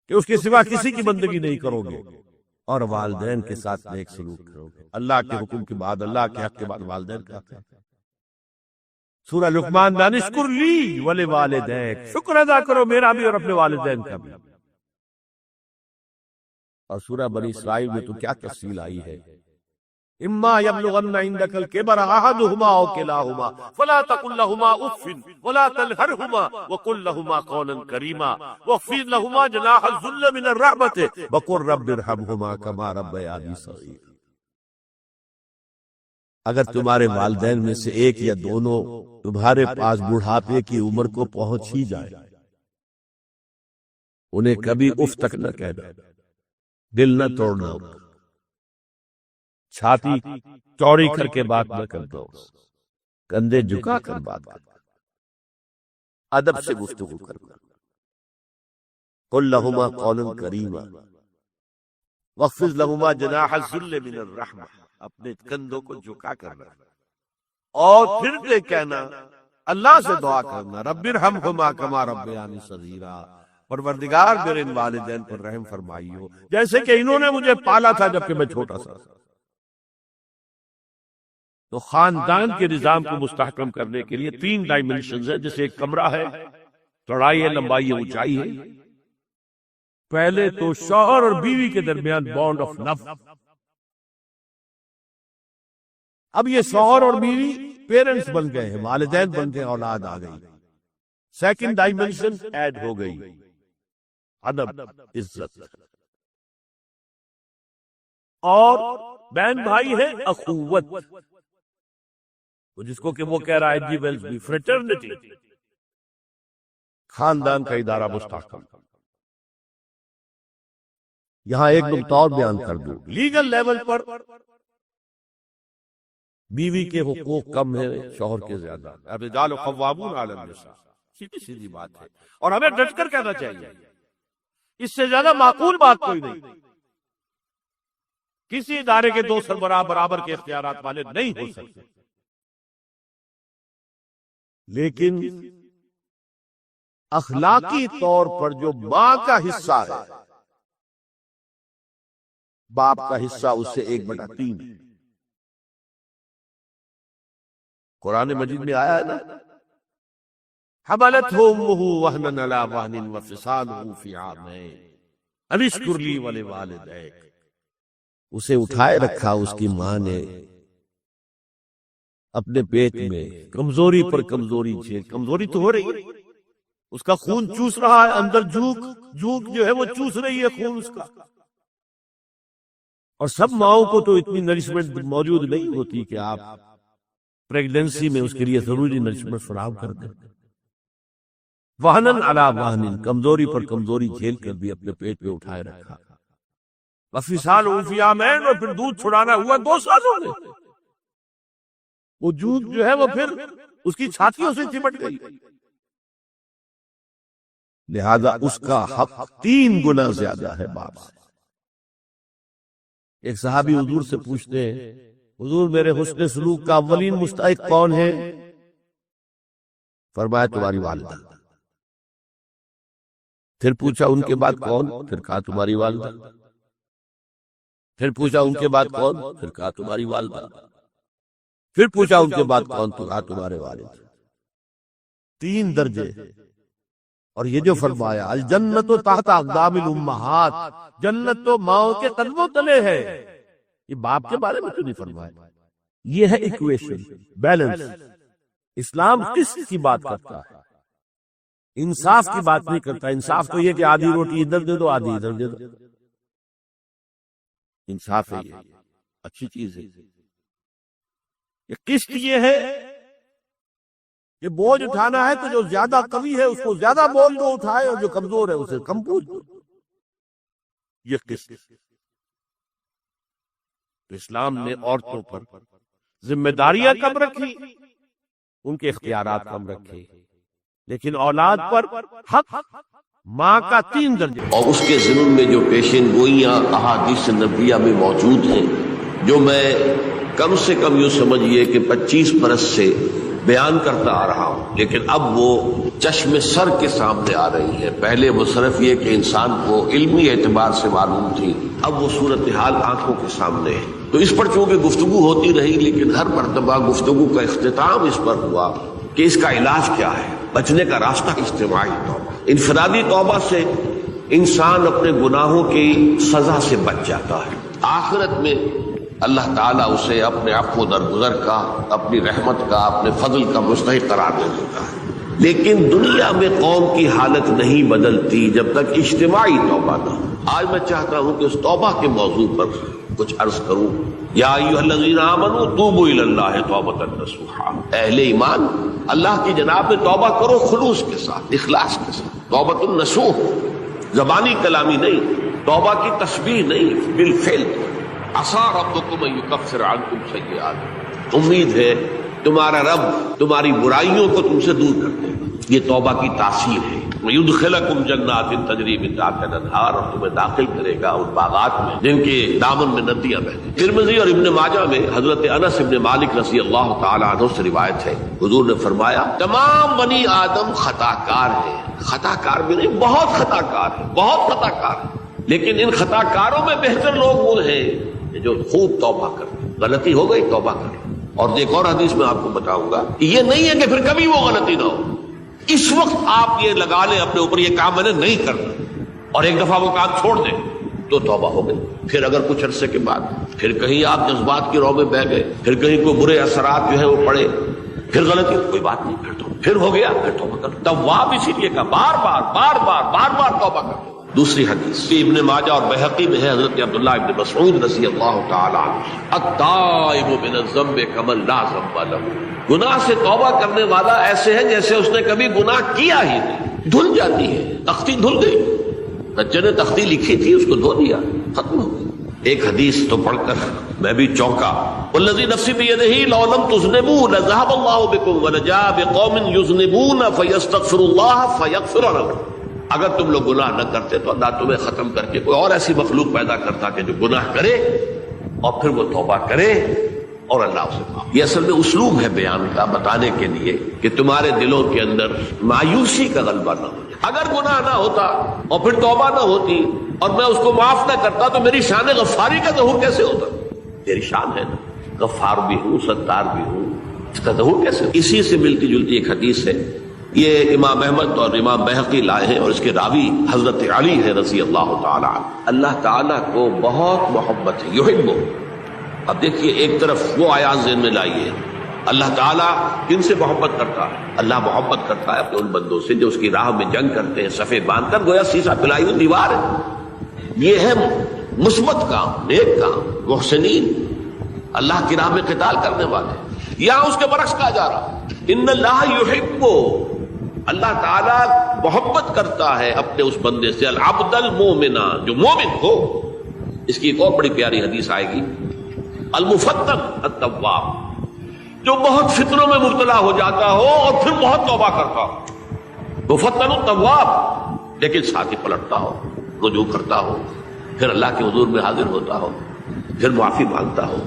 کہ اس کے سوا کسی کی بندگی نہیں کرو گے اور والدین کے ساتھ نیک سلوک کرو گے. اللہ کے حکم کے بعد، اللہ کے حق کے بعد والدین کا حق ہے. سورہ لقمان میں انشکر لی ولوالدیک، شکر ادا کرو میرا بھی اور اپنے والدین کا بھی. اور سورہ بنی اسرائیل میں تو کیا تفصیل آئی ہے. اما یبلغن عندک الکبر احدہما او کلاہما فلا تقل لہما اف ولا تنہرہما وقل لہما قولا کریما واخفض لہما جناح الذل من الرحمۃ وقل رب ارحمہما کما ربیانی صغیرا. اگر تمہارے والدین میں سے ایک یا دونوں تمہارے پاس بڑھاپے کی عمر کو پہنچ ہی جائے، انہیں کبھی اف تک نہ کہنا، دل نہ توڑنا، چھاتی چوڑی کر کے بات نہ کر دو، کندھے جھکا کر بات کر دو، ادب سے گفتگو کرنا. قل لہما قولا کریما واخفض لہما جناح الذل من الرحمہ، اپنے کندھوں کو جھکا کرنا اور پھر یہ کہنا، اللہ سے دعا کرنا، رب ارحمہما کما ربیانی صغیرا، پروردگار میرے ان والدین پر رحم فرمائیو جیسے کہ انہوں نے مجھے پالا تھا جبکہ میں چھوٹا سا. تو خاندان کے نظام کو مستحکم کرنے کے لیے 3 ڈائمنشنز ہیں. جیسے ایک کمرہ ہے، چوڑائی ہے، لمبائی ہے، اونچائی ہے. پہلے تو شوہر اور بیوی کے درمیان بانڈ آف لو، اب یہ شوہر اور بیوی پیرنٹس بن گئے ہیں، والدین بن گئے، اولاد آ گئی، سیکنڈ ڈائمنشن ایڈ ہو گئی، ادب، عزت، اور بہن بھائی ہے اخوت، جس کو کہ وہ کہہ رہا ہے جی ویلز بھی فریٹرنٹی، خاندان کا ادارہ مستحکم۔ یہاں ایک نقطہ اور بیان کر دوں، لیگل لیول پر بیوی کے حقوق کم ہیں شوہر کے زیادہ، الرجال قوامون علی النساء، سیدھی سیدھی بات ہے، اور ہمیں ڈٹ کر کہنا چاہیے، اس سے زیادہ معقول بات کوئی نہیں۔ کسی ادارے کے دو سربراہ برابر کے اختیارات والے نہیں ہو سکتے، لیکن اخلاقی طور پر جو ماں کا حصہ ہے، باپ کا حصہ اس سے 1/3 ہے۔ قرآن مجید میں آیا ہے نا، حملتہ امہ وہنا علی وہن وفصالہ فی عامین ان اشکر لی ولوالدیک، اسے اٹھائے رکھا اس کی ماں نے اپنے پیٹ میں، کمزوری پر کمزوری جھیل، کمزوری تو ہو رہی ہے، اس کا خون چوس رہا ہے اندر، جھوک جو ہے وہ چوس رہی ہے خون اس کا، اور سب ماؤں کو تو اتنی نرشمنٹ موجود نہیں ہوتی کہ آپ پریگننسی میں اس کے لیے ضروری نرشمنٹ فراہم کر دیں۔ وہنن علی وہن، کمزوری پر کمزوری جھیل کر بھی اپنے پیٹ پہ اٹھائے رکھا، وفصالہ فی عامین، اور پھر دودھ چھڑانا ہوا 2 سالوں میں، وہ دودھ جو ہے وہ پھر اس کی چھاتیوں سے چمٹ گئی، لہذا اس کا حق 3 گنا زیادہ ہے باپ سے۔ ایک صحابی حضور سے پوچھتے ہیں، حضور میرے حسن سلوک کا اولین مستحق کون ہے؟ فرمایا تمہاری والدہ۔ پھر پوچھا ان کے بعد کون؟ پھر کہا تمہاری والدہ۔ پھر پوچھا ان کے بعد کون؟ پھر کہا تمہاری والدہ۔ پھر پوچھا ان کے بعد کون؟ تو کہا تمہارے والد۔ 3 درجے، اور یہ جو فرمایا الجنت تحت اقدام الامہات، جنت تو ماؤں کے قدموں تلے ہے، یہ باپ کے بارے میں تو نہیں فرمایا۔ یہ ہے ایکویشن، بیلنس۔ اسلام قسط کی بات کرتا ہے، انصاف کی بات نہیں کرتا۔ انصاف تو یہ کہ آدھی روٹی ادھر دے دو، آدھی ادھر دے دو، انصاف ہے، یہ اچھی چیز ہے۔ یہ قسط یہ ہے کہ بوجھ اٹھانا ہے تو جو زیادہ قوی ہے اس کو زیادہ بوجھ دو اٹھائے، اور جو کمزور ہے اسے کم بوجھ دو، یہ قسط۔ تو اسلام نے عورتوں پر ذمہ داریاں کم رکھی، ان کے اختیارات کم رکھے، لیکن اولاد پر حق ماں کا 3 درجے، اور اس کے ضمن میں جو پیشین گوئیاں احادیث نبویہ میں موجود ہیں، جو میں کم سے کم یوں سمجھیے کہ 25 برس سے بیان کرتا آ رہا ہوں، لیکن اب وہ چشم سر کے سامنے آ رہی ہے۔ پہلے وہ صرف یہ کہ انسان کو علمی اعتبار سے معلوم تھی، اب وہ صورتحال آنکھوں کے سامنے ہے۔ تو اس پر چونکہ گفتگو ہوتی رہی، لیکن ہر مرتبہ گفتگو کا اختتام اس پر ہوا کہ اس کا علاج کیا ہے، بچنے کا راستہ اجتماعی توبہ۔ انفرادی توبہ سے انسان اپنے گناہوں کی سزا سے بچ جاتا ہے، آخرت میں اللہ تعالیٰ اسے اپنے عفو درگزر کا، اپنی رحمت کا، اپنے فضل کا مستحق قرار دے دیتا ہے۔ لیکن دنیا میں قوم کی حالت نہیں بدلتی جب تک اجتماعی توبہ نہ ہو۔ آج میں چاہتا ہوں کہ اس توبہ کے موضوع پر کچھ عرض کروں۔ یا ایھا الذین آمنوا توبوا الی اللہ توبۃ نصوحا، اہل ایمان اللہ کی جناب میں توبہ کرو، خلوص کے ساتھ، اخلاص کے ساتھ۔ توبۃ النصوح، زبانی کلامی نہیں، توبہ کی تسبیح نہیں، بالفعل۔ عسیٰ ربکم ان یکفر عنکم سیئات، امید ہے تمہارا رب تمہاری برائیوں کو تم سے دور کر دے گا، یہ توبہ کی تاثیر ہے۔ وَيُدْخِلَكُمْ جَنَّاتٍ تَجْرِي مِن تَحْتِهَا الْأَنْهَارُ، اور تمہیں داخل کرے گا ان باغات میں جن کے دامن میں ندیاں بہتی۔ ترمذی اور ابن ماجہ میں حضرت انس ابن مالک رضی اللہ تعالی عنہ سے روایت ہے، حضور نے فرمایا تمام بنی آدم خطا کار ہیں، خطا کار بھی نہیں، بہت خطا کار ہیں، بہت خطا کار ہیں، لیکن ان خطا کاروں میں بہتر لوگ وہ ہیں جو خوب توبہ کرتے، غلطی ہو گئی توبہ کریں۔ اور ایک اور حدیث میں آپ کو بتاؤں گا کہ یہ نہیں ہے کہ پھر کبھی وہ غلطی نہ ہو، اس وقت آپ یہ لگا لیں اپنے اوپر یہ کام میں نے نہیں کرنا، اور ایک دفعہ وہ کام چھوڑ دیں، تو توبہ ہو گئی. پھر اگر کچھ عرصے کے بعد پھر کہیں آپ جذبات کی رو میں بہ گئے، پھر کہیں کوئی برے اثرات جو ہے وہ پڑے، پھر غلطی، کوئی بات نہیں، پھر ہو گیا، پھر توبہ کر. تواب اسی لیے کہا بار بار توبہ کر. دوسری حدیث ابن ماجہ اور بہقی میں ہے، حضرت عبداللہ ابن مسعود رضی اللہ تعالی عنہ، التائب من الذنب کمن لا ذنب لہ، گناہ سے توبہ کرنے والا ایسے ہے جیسے اس نے کبھی گناہ کیا ہی نہیں. دھل جاتی ہے، تختی دھل گئی، بچے نے تختی لکھی تھی اس کو دھو دیا، ختم ہو گئی. ایک حدیث تو پڑھ کر میں بھی چونکا، والذی نفسی بیدہ لو لم تذنبوا لذهب اللہ بکم ولجاء بقوم یذنبون فیستغفروا اللہ فیغفر لهم. اگر تم لوگ گناہ نہ کرتے تو اللہ تمہیں ختم کر کے کوئی اور ایسی مخلوق پیدا کرتا کہ جو گناہ کرے اور پھر وہ توبہ کرے اور اللہ اسے معاف. یہ اصل میں اسلوب ہے بیان کا، بتانے کے لیے کہ تمہارے دلوں کے اندر مایوسی کا غلبہ نہ ہو. اگر گناہ نہ ہوتا اور پھر توبہ نہ ہوتی اور میں اس کو معاف نہ کرتا تو میری شان غفاری کا ظہور کیسے ہوتا؟ میری شان ہے نا، غفار بھی ہوں، ستار بھی ہوں، اس کا ظہور کیسے ہوتا؟ اسی سے ملتی جلتی ایک حدیث ہے، یہ امام احمد اور امام بہقی لائے ہیں اور اس کے راوی حضرت علی ہے رضی اللہ تعالی عنہ. اللہ تعالیٰ کو بہت محبت ہے، یحبہ. اب دیکھیے ایک طرف وہ آیات ذہن میں لائیے، اللہ تعالیٰ کن سے محبت کرتا ہے؟ اللہ محبت کرتا ہے اپنے ان بندوں سے جو اس کی راہ میں جنگ کرتے ہیں، صفے باندھ کر، گویا سیسا پلائی ہوئی دیوار ہے. یہ ہے مثبت کام، نیک کام، محسنین، اللہ کی راہ میں قتال کرنے والے. یہاں اس کے برعکس کہا جا رہا ہے ان اللہ یحب، اللہ تعالیٰ محبت کرتا ہے اپنے اس بندے سے، العبد المومن، جو مومن ہو. اس کی ایک اور بڑی پیاری حدیث آئے گی، المفتن التواب، جو بہت فتنوں میں مبتلا ہو جاتا ہو اور پھر بہت توبہ کرتا ہو. مفتن التواب، لیکن ساتھ ہی پلٹتا ہو، رجوع کرتا ہو، پھر اللہ کے حضور میں حاضر ہوتا ہو، پھر معافی مانگتا ہو.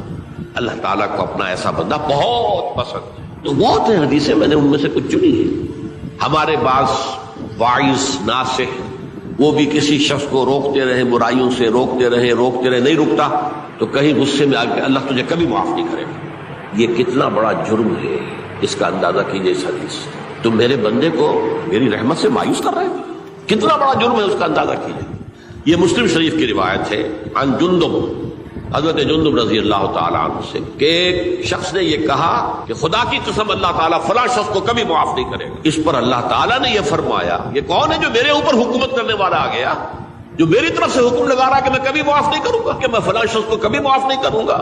اللہ تعالیٰ کو اپنا ایسا بندہ بہت پسند ہے. تو بہت ہیں حدیثیں، میں نے ان میں سے کچھ چنی ہیں. ہمارے بعض واعظ ناصح وہ بھی کسی شخص کو روکتے رہے، برائیوں سے روکتے رہے، نہیں رکتا تو کہیں غصے میں آ کے اللہ تجھے کبھی معاف نہیں کرے گا. یہ کتنا بڑا جرم ہے، اس کا اندازہ کیجئے. اس حدیث تم میرے بندے کو میری رحمت سے مایوس کر رہے ہیں، کتنا بڑا جرم ہے، اس کا اندازہ کیجئے. یہ مسلم شریف کی روایت ہے عن جندب، حضرت جندب رضی اللہ تعالیٰ عنہ سے، کہ ایک شخص نے یہ کہا کہ خدا کی قسم اللہ تعالیٰ فلاں شخص کو کبھی معاف نہیں کرے گا. اس پر اللہ تعالیٰ نے یہ فرمایا، یہ کون ہے جو میرے اوپر حکومت کرنے والا آ گیا، جو میری طرف سے حکم لگا رہا کہ میں کبھی معاف نہیں کروں گا، کہ میں فلاں شخص کو کبھی معاف نہیں کروں گا.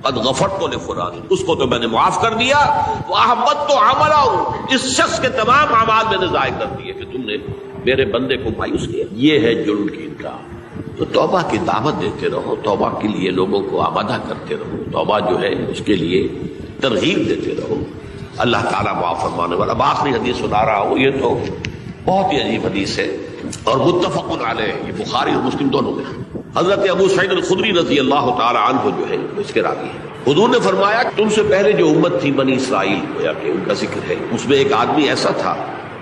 قد غفرت لفلان، اس کو تو میں نے معاف کر دیا. واحبطت عملہ، اس شخص کے تمام اعمال میں نے ضائع کر دیے کہ تم نے میرے بندے کو مایوس کیا. یہ ہے جرم کی انتہا. تو توبہ کی دعوت دیتے رہو، توبہ کے لیے لوگوں کو آمادہ کرتے رہو، توبہ جو ہے اس کے لیے ترغیب دیتے رہو. اللہ تعالیٰ معاف فرمانے والا. اب آخری حدیث سنا رہا ہوں، یہ تو بہت ہی عجیب حدیث ہے اور متفق علیہ، یہ بخاری اور مسلم دونوں میں. حضرت ابو سعید الخدری رضی اللہ تعالی عنہ جو ہے اس کے راوی ہیں. حضور نے فرمایا کہ تم سے پہلے جو امت تھی بنی اسرائیل، گویا کہ ان کا ذکر ہے، اس میں ایک آدمی ایسا تھا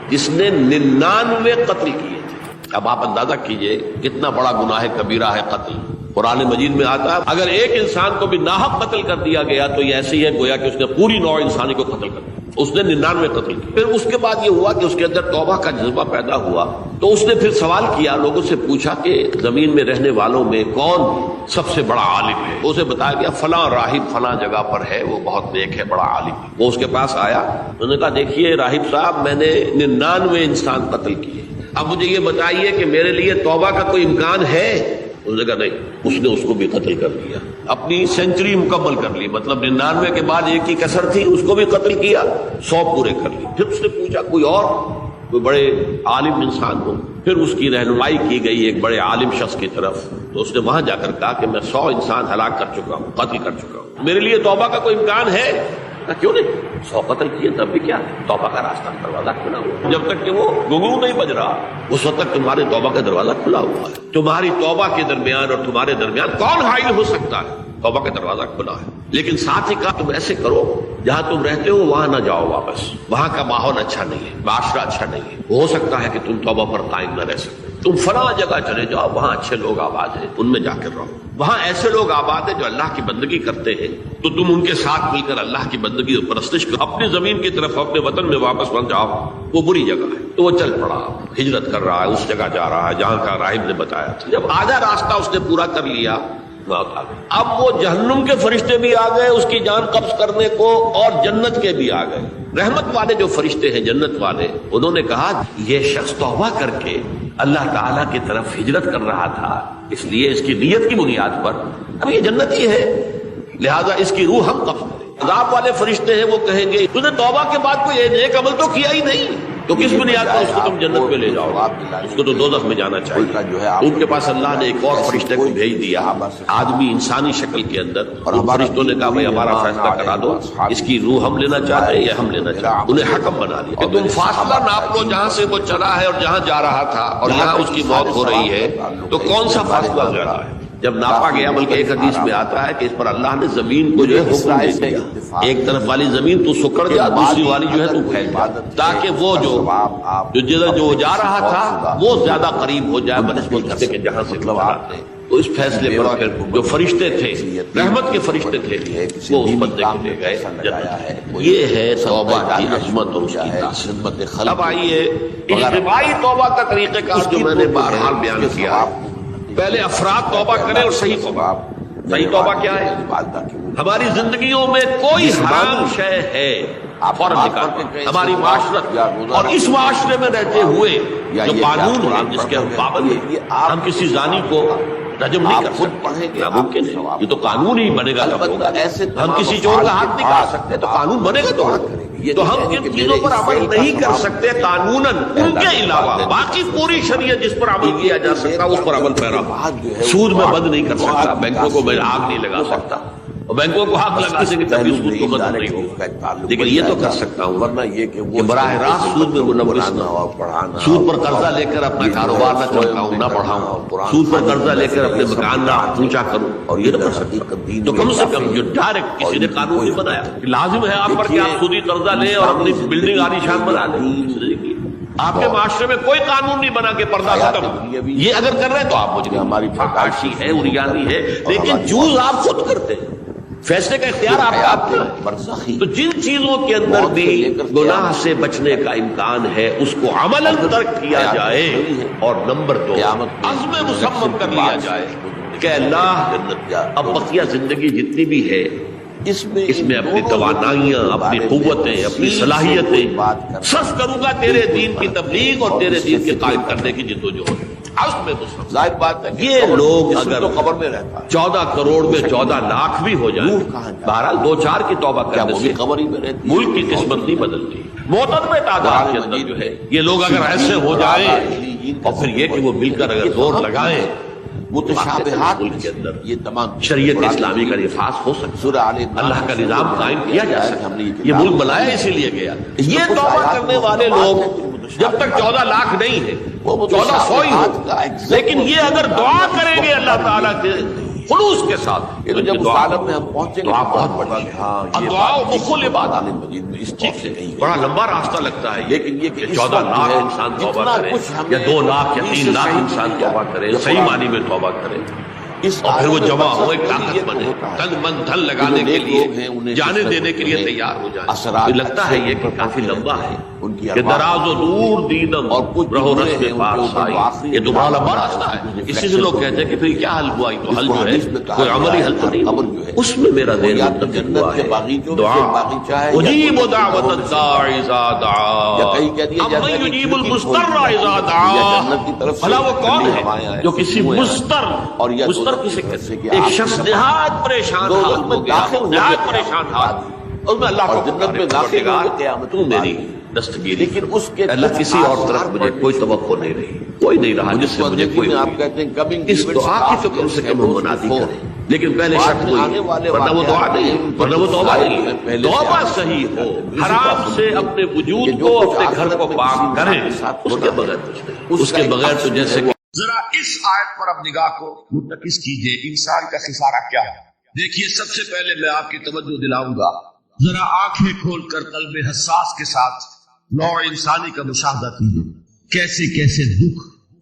جس نے 99 قتل کیے تھے. اب آپ اندازہ کیجئے کتنا بڑا گناہ کبیرہ ہے قتل. قرآن مجید میں آتا ہے اگر ایک انسان کو بھی ناحق قتل کر دیا گیا تو یہ ایسی ہے گویا کہ اس نے پوری نوع انسانی کو قتل کر دیا. اس نے 99 قتل کیے. پھر اس کے بعد یہ ہوا کہ اس کے اندر توبہ کا جذبہ پیدا ہوا تو اس نے پھر سوال کیا، لوگوں سے پوچھا کہ زمین میں رہنے والوں میں کون سب سے بڑا عالم ہے. اسے بتایا گیا فلاں راہب فلاں جگہ پر ہے، وہ بہت نیک ہے، بڑا عالم ہے. وہ اس کے پاس آیا، انہوں نے کہا دیکھیے راہب صاحب، میں نے 99 انسان قتل کیے، اب مجھے یہ بتائیے کہ میرے لیے توبہ کا کوئی امکان ہے؟ اس نے کہا نہیں. اس نے اس کو بھی قتل کر دیا، اپنی سینچری مکمل کر لی، مطلب 99 کے بعد ایک کی کسر تھی، اس کو بھی قتل کیا، 100 پورے کر لی. پھر اس نے پوچھا کوئی اور، کوئی بڑے عالم انسان ہو. پھر اس کی رہنمائی کی گئی ایک بڑے عالم شخص کی طرف، تو اس نے وہاں جا کر کہا کہ میں 100 انسان ہلاک کر چکا ہوں، قتل کر چکا ہوں، میرے لیے توبہ کا کوئی امکان ہے؟ کیوں نہیں، 100 قتل کیے تب بھی کیا ہے، توبہ کا راستہ دروازہ کھلا ہوا. جب تک کہ وہ گھنگرو نہیں بج رہا اس وقت تک تمہارے توبہ کا دروازہ کھلا ہوا ہے. تمہاری توبہ کے درمیان اور تمہارے درمیان کون حائل ہو سکتا ہے؟ توبہ کا دروازہ کھلا ہے. لیکن ساتھ ہی کہا تم ایسے کرو جہاں تم رہتے ہو وہاں نہ جاؤ واپس، وہاں کا ماحول اچھا نہیں ہے، معاشرہ اچھا نہیں ہے، ہو سکتا ہے کہ تم توبہ پر قائم نہ رہ سکتے. تم فلاں جگہ چلے جاؤ، وہاں اچھے لوگ آباد ہیں، ان میں جا کر رہو، وہاں ایسے لوگ آباد ہیں جو اللہ کی بندگی کرتے ہیں، تو تم ان کے ساتھ مل کر اللہ کی بندگی اور پرستش کرو، اپنی زمین کی طرف اپنے وطن میں واپس بن جاؤ، وہ بری جگہ ہے۔ تو وہ چل پڑا، ہجرت کر رہا ہے، اس جگہ جا رہا ہے جہاں کا راہب نے بتایا تھا۔ جب آدھا راستہ اس نے پورا کر لیا، اب وہ جہنم کے فرشتے بھی آ گئے اس کی جان قبض کرنے کو، اور جنت کے بھی آ گئے۔ رحمت والے جو فرشتے ہیں، جنت والے، انہوں نے کہا یہ شخص توبہ کر کے اللہ تعالیٰ کی طرف ہجرت کر رہا تھا، اس لیے اس کی نیت کی بنیاد پر اب یہ جنتی ہے، لہذا اس کی روح ہم قبض کریں۔ عذاب والے فرشتے ہیں، وہ کہیں گے تو نے توبہ کے بعد کوئی نیک عمل تو کیا ہی نہیں، تو کس بنیاد پر اس کو تم جنت میں لے جاؤ گے؟ اس کو تو دوزخ میں جانا چاہیے۔ ان کے پاس اللہ نے ایک اور فرشتے کو بھیج دیا، آدمی انسانی شکل کے اندر، اور فرشتوں نے کہا بھائی ہمارا فیصلہ کرا دو، اس کی روح ہم لینا چاہتے ہیں یا ہم لینا چاہتے ہیں۔ انہیں حکم بنا دیا کہ تم فاصلہ ناپ لو جہاں سے وہ چلا ہے اور جہاں جا رہا تھا، اور یہاں اس کی موت ہو رہی ہے، تو کون سا فاصلہ زیادہ ہے؟ جب ناپا گیا، بلکہ ایک حدیث میں آتا ہے کہ اس پر اللہ نے زمین کو جو ہے حکم دے دیا، ایک طرف والی زمین تو سکڑ جا، دوسری والی جو ہے تو پھیل جا، تاکہ وہ جو جا رہا تھا وہ زیادہ قریب ہو جائے بنسبت سے کہ جہاں سے وہ چلا۔ تو اس فیصلے پر پھر جو فرشتے تھے، رحمت کے فرشتے تھے، وہ اس بندے کو لے گئے۔ یہ ہے توبہ کی عظمت اور اس کی طاقت۔ اب آئیے اجتماعی توبہ کا طریقہ کار جو میں نے بہرحال بیان کیا، پہلے افراد توبہ کریں اور صحیح توبہ۔ صحیح توبہ کیا ہے؟ ہماری زندگیوں میں کوئی حرام شے ہے فوراً نکال، ہماری معاشرت اور اس معاشرے میں رہتے ہوئے جو قانون ہے جس کے ہم پابند ہیں، ہم کسی زانی کو رجم نہیں کر سکتے، ناممکن ہے، یہ تو قانون ہی بنے گا تب ہوگا۔ ہم کسی چور کا ہاتھ نہیں کاٹ سکتے، تو قانون بنے گا تو تو ہم ان چیزوں پر عمل نہیں کر سکتے قانوناً، ان کے علاوہ باقی پوری شریعت جس پر عمل کیا جا سکتا اس پر عمل پیرا۔ سود میں بند نہیں کر سکتا، بینکوں کو میں آگ نہیں لگا سکتا، اور بینکوں کو آگ لگا سے کبھی سود کو ختم نہیں ہوگا، لیکن یہ تو کر سکتا ہوں ورنہ یہ کہ براہ راست سود میں ملوث نہ ہو، سود پر قرضہ لے کر اپنا کاروبار نہ چمکاؤں، نہ بڑھاؤں، سود پر قرضہ لے کر اپنے مکان نہ اونچا کروں، اور یہ تو کر سکتا۔ تو کم سے کم جو ڈائریکٹ کسی نے قانون نہیں بنایا، لازم ہے آپ پر کہ آپ سودی قرضہ لیں اور اپنی بلڈنگ عالیشان بنا لیں۔ آپ کے معاشرے میں کوئی قانون نہیں بنا کہ پردہ ختم، یہ اگر کر رہے ہیں تو آپ مجھے ہماری فحاشی ہے، اریانی ہے، لیکن جوز آپ خود کرتے ہیں، فیصلے کا اختیار آپ کا ہے۔ تو جن چیزوں کے اندر بھی گناہ سے بچنے کا امکان ہے اس کو عملاً ترک کیا جائے، اور نمبر 2 عزم مصمم کر لیا جائے کہ اللہ اب بقیہ زندگی جتنی بھی ہے اس میں اپنی توانائیاں، اپنی قوتیں، اپنی صلاحیتیں صرف کروں گا تیرے دین کی تبلیغ اور تیرے دین کے قائم کرنے کی جدوجہد۔ ظاہر بات ہے یہ لوگ اگر خبر میں رہتا 14 کروڑ میں 14 لاکھ بھی ہو جائیں، بہرحال 2-4 کی توبہ کرنے سے ملک کی قسمت نہیں بدلتی۔ معتدل تعداد کے اندر جو ہے یہ لوگ اگر ایسے ہو جائیں، اور پھر یہ کہ وہ مل کر اگر زور لگائیں، متشابہات کے اندر یہ تمام شریعت اسلامی کا نفاذ ہو سکتا، اللہ کا نظام قائم کیا جا سکتا۔ یہ ملک بنایا اسی لیے گیا۔ یہ توبہ کرنے والے لوگ جب تک 14 لاکھ نہیں ہے، 1400 ہی ہو، لیکن یہ اگر دعا کریں گے اللہ تعالیٰ کے خلوص کے ساتھ، تو جب اس عالم میں ہم پہنچیں گے بہت بڑی ہے۔ دعا مخل عبادت اس چیز سے بڑا لمبا راستہ لگتا ہے، لیکن یہ کہ 14 لاکھ انسان توبہ کرے یا 2 لاکھ یا 3 لاکھ انسان توبہ کرے، صحیح معنی میں توبہ کرے، اور پھر وہ جمع ہو ایک طاقت بنے، تن من دھن لگانے کے لیے، جانے دینے کے لیے تیار ہو جائے۔ لگتا ہے یہ کہ کافی لمبا ہے کہ دراز و دور دیدم اور کچھ رہو رسم پاس آئی، یہ تو بڑا لمبا راستہ ہے۔ اسی سے لوگ کہتے ہیں کہ پھر کیا حل ہوا؟ تو حل جو ہے کوئی عملی حل تو نہیں، اس میں میرا ذہن متفق ہوا ہے۔ دعا اجیب دعوت الداعی اذا دعا، امن یجیب المضطر اذا دعا، بھلا وہ کون ہے جو کسی مضطر کسی ایک شخص نہایت پریشان حال ہو گیا، نہایت پریشان حال، اور میں اللہ کو جنت میں داخل ہوں، تو میری دستگیری، لیکن اس کے اللہ کسی اور طرف مجھے کوئی توقع نہیں رہی، کوئی نہیں رہا جس سے مجھے کوئی آپ کہتے ہیں اس دعا کی تو کم سے کم ہم منادی کریں، لیکن پہلے شرط ہوئی، ورنہ وہ دعا نہیں ہے، ورنہ وہ توبہ نہیں ہے۔ توبہ صحیح ہو، حرام سے اپنے وجود کو، اپنے گھر کو پاک کریں، اس کے بغیر کچھ نہیں، اس کے بغیر تو جیسے ذرا اس آیت پر اب نگاہ کو مرتکز کیجئے، انسان کا خسارہ کیا ہے۔ دیکھیے سب سے پہلے میں آپ کی توجہ دلاؤں گا، ذرا آنکھیں کھول کر قلب حساس کے ساتھ نوع انسانی کا مشاہدہ کیجئے، کیسے کیسے دکھ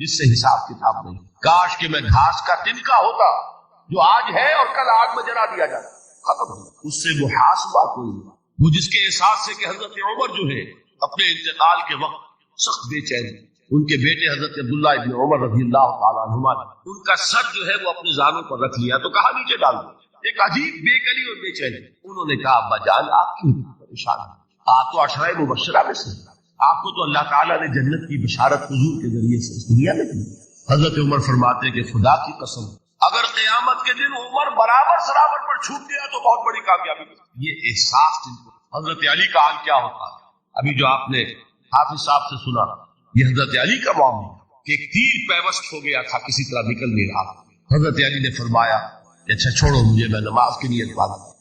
جس سے حساب کتاب نہیں. کاش کہ میں گھاس کا تنکا ہوتا جو آج ہے اور کل آگ میں جلا دیا جاتا. ختم ہو. اس سے محاسبہ کوئی نہیں. وہ جس کے احساس سے کہ حضرت عمر جو ہے اپنے انتقال کے وقت سخت بے چین، ان کے بیٹے حضرت عبداللہ ابن عمر رضی اللہ تعالیٰ عنہما نے ان کا سر جو ہے وہ اپنی زانوں پر رکھ لیا تو کہا نیچے ڈال دو. ایک عجیب بے کلی اور بے چینی. انہوں نے کہا ابا جان آپ کیوں پریشان ہیں؟ آپ تو عشرہ مبشرہ میں سے، آپ کو تو اللہ تعالیٰ نے جنت کی بشارت حضور کے ذریعے سے اس دنیا میں دی. حضرت عمر فرماتے کہ خدا کی قسم اگر قیامت کے دن عمر برابر سرابر پر چھوٹ گیا تو بہت بڑی کامیابی. یہ احساس حضرت علی کا حال کیا ہوتا ہے. ابھی جو آپ نے حافظ صاحب سے سنا یہ حضرت علی کا معاملہ کہ ایک تیر پیوست ہو گیا تھا، کسی طرح نکل نہیں رہا. حضرت علی نے فرمایا کہ اچھا چھوڑو مجھے، میں نماز کی نیت پڑھتا.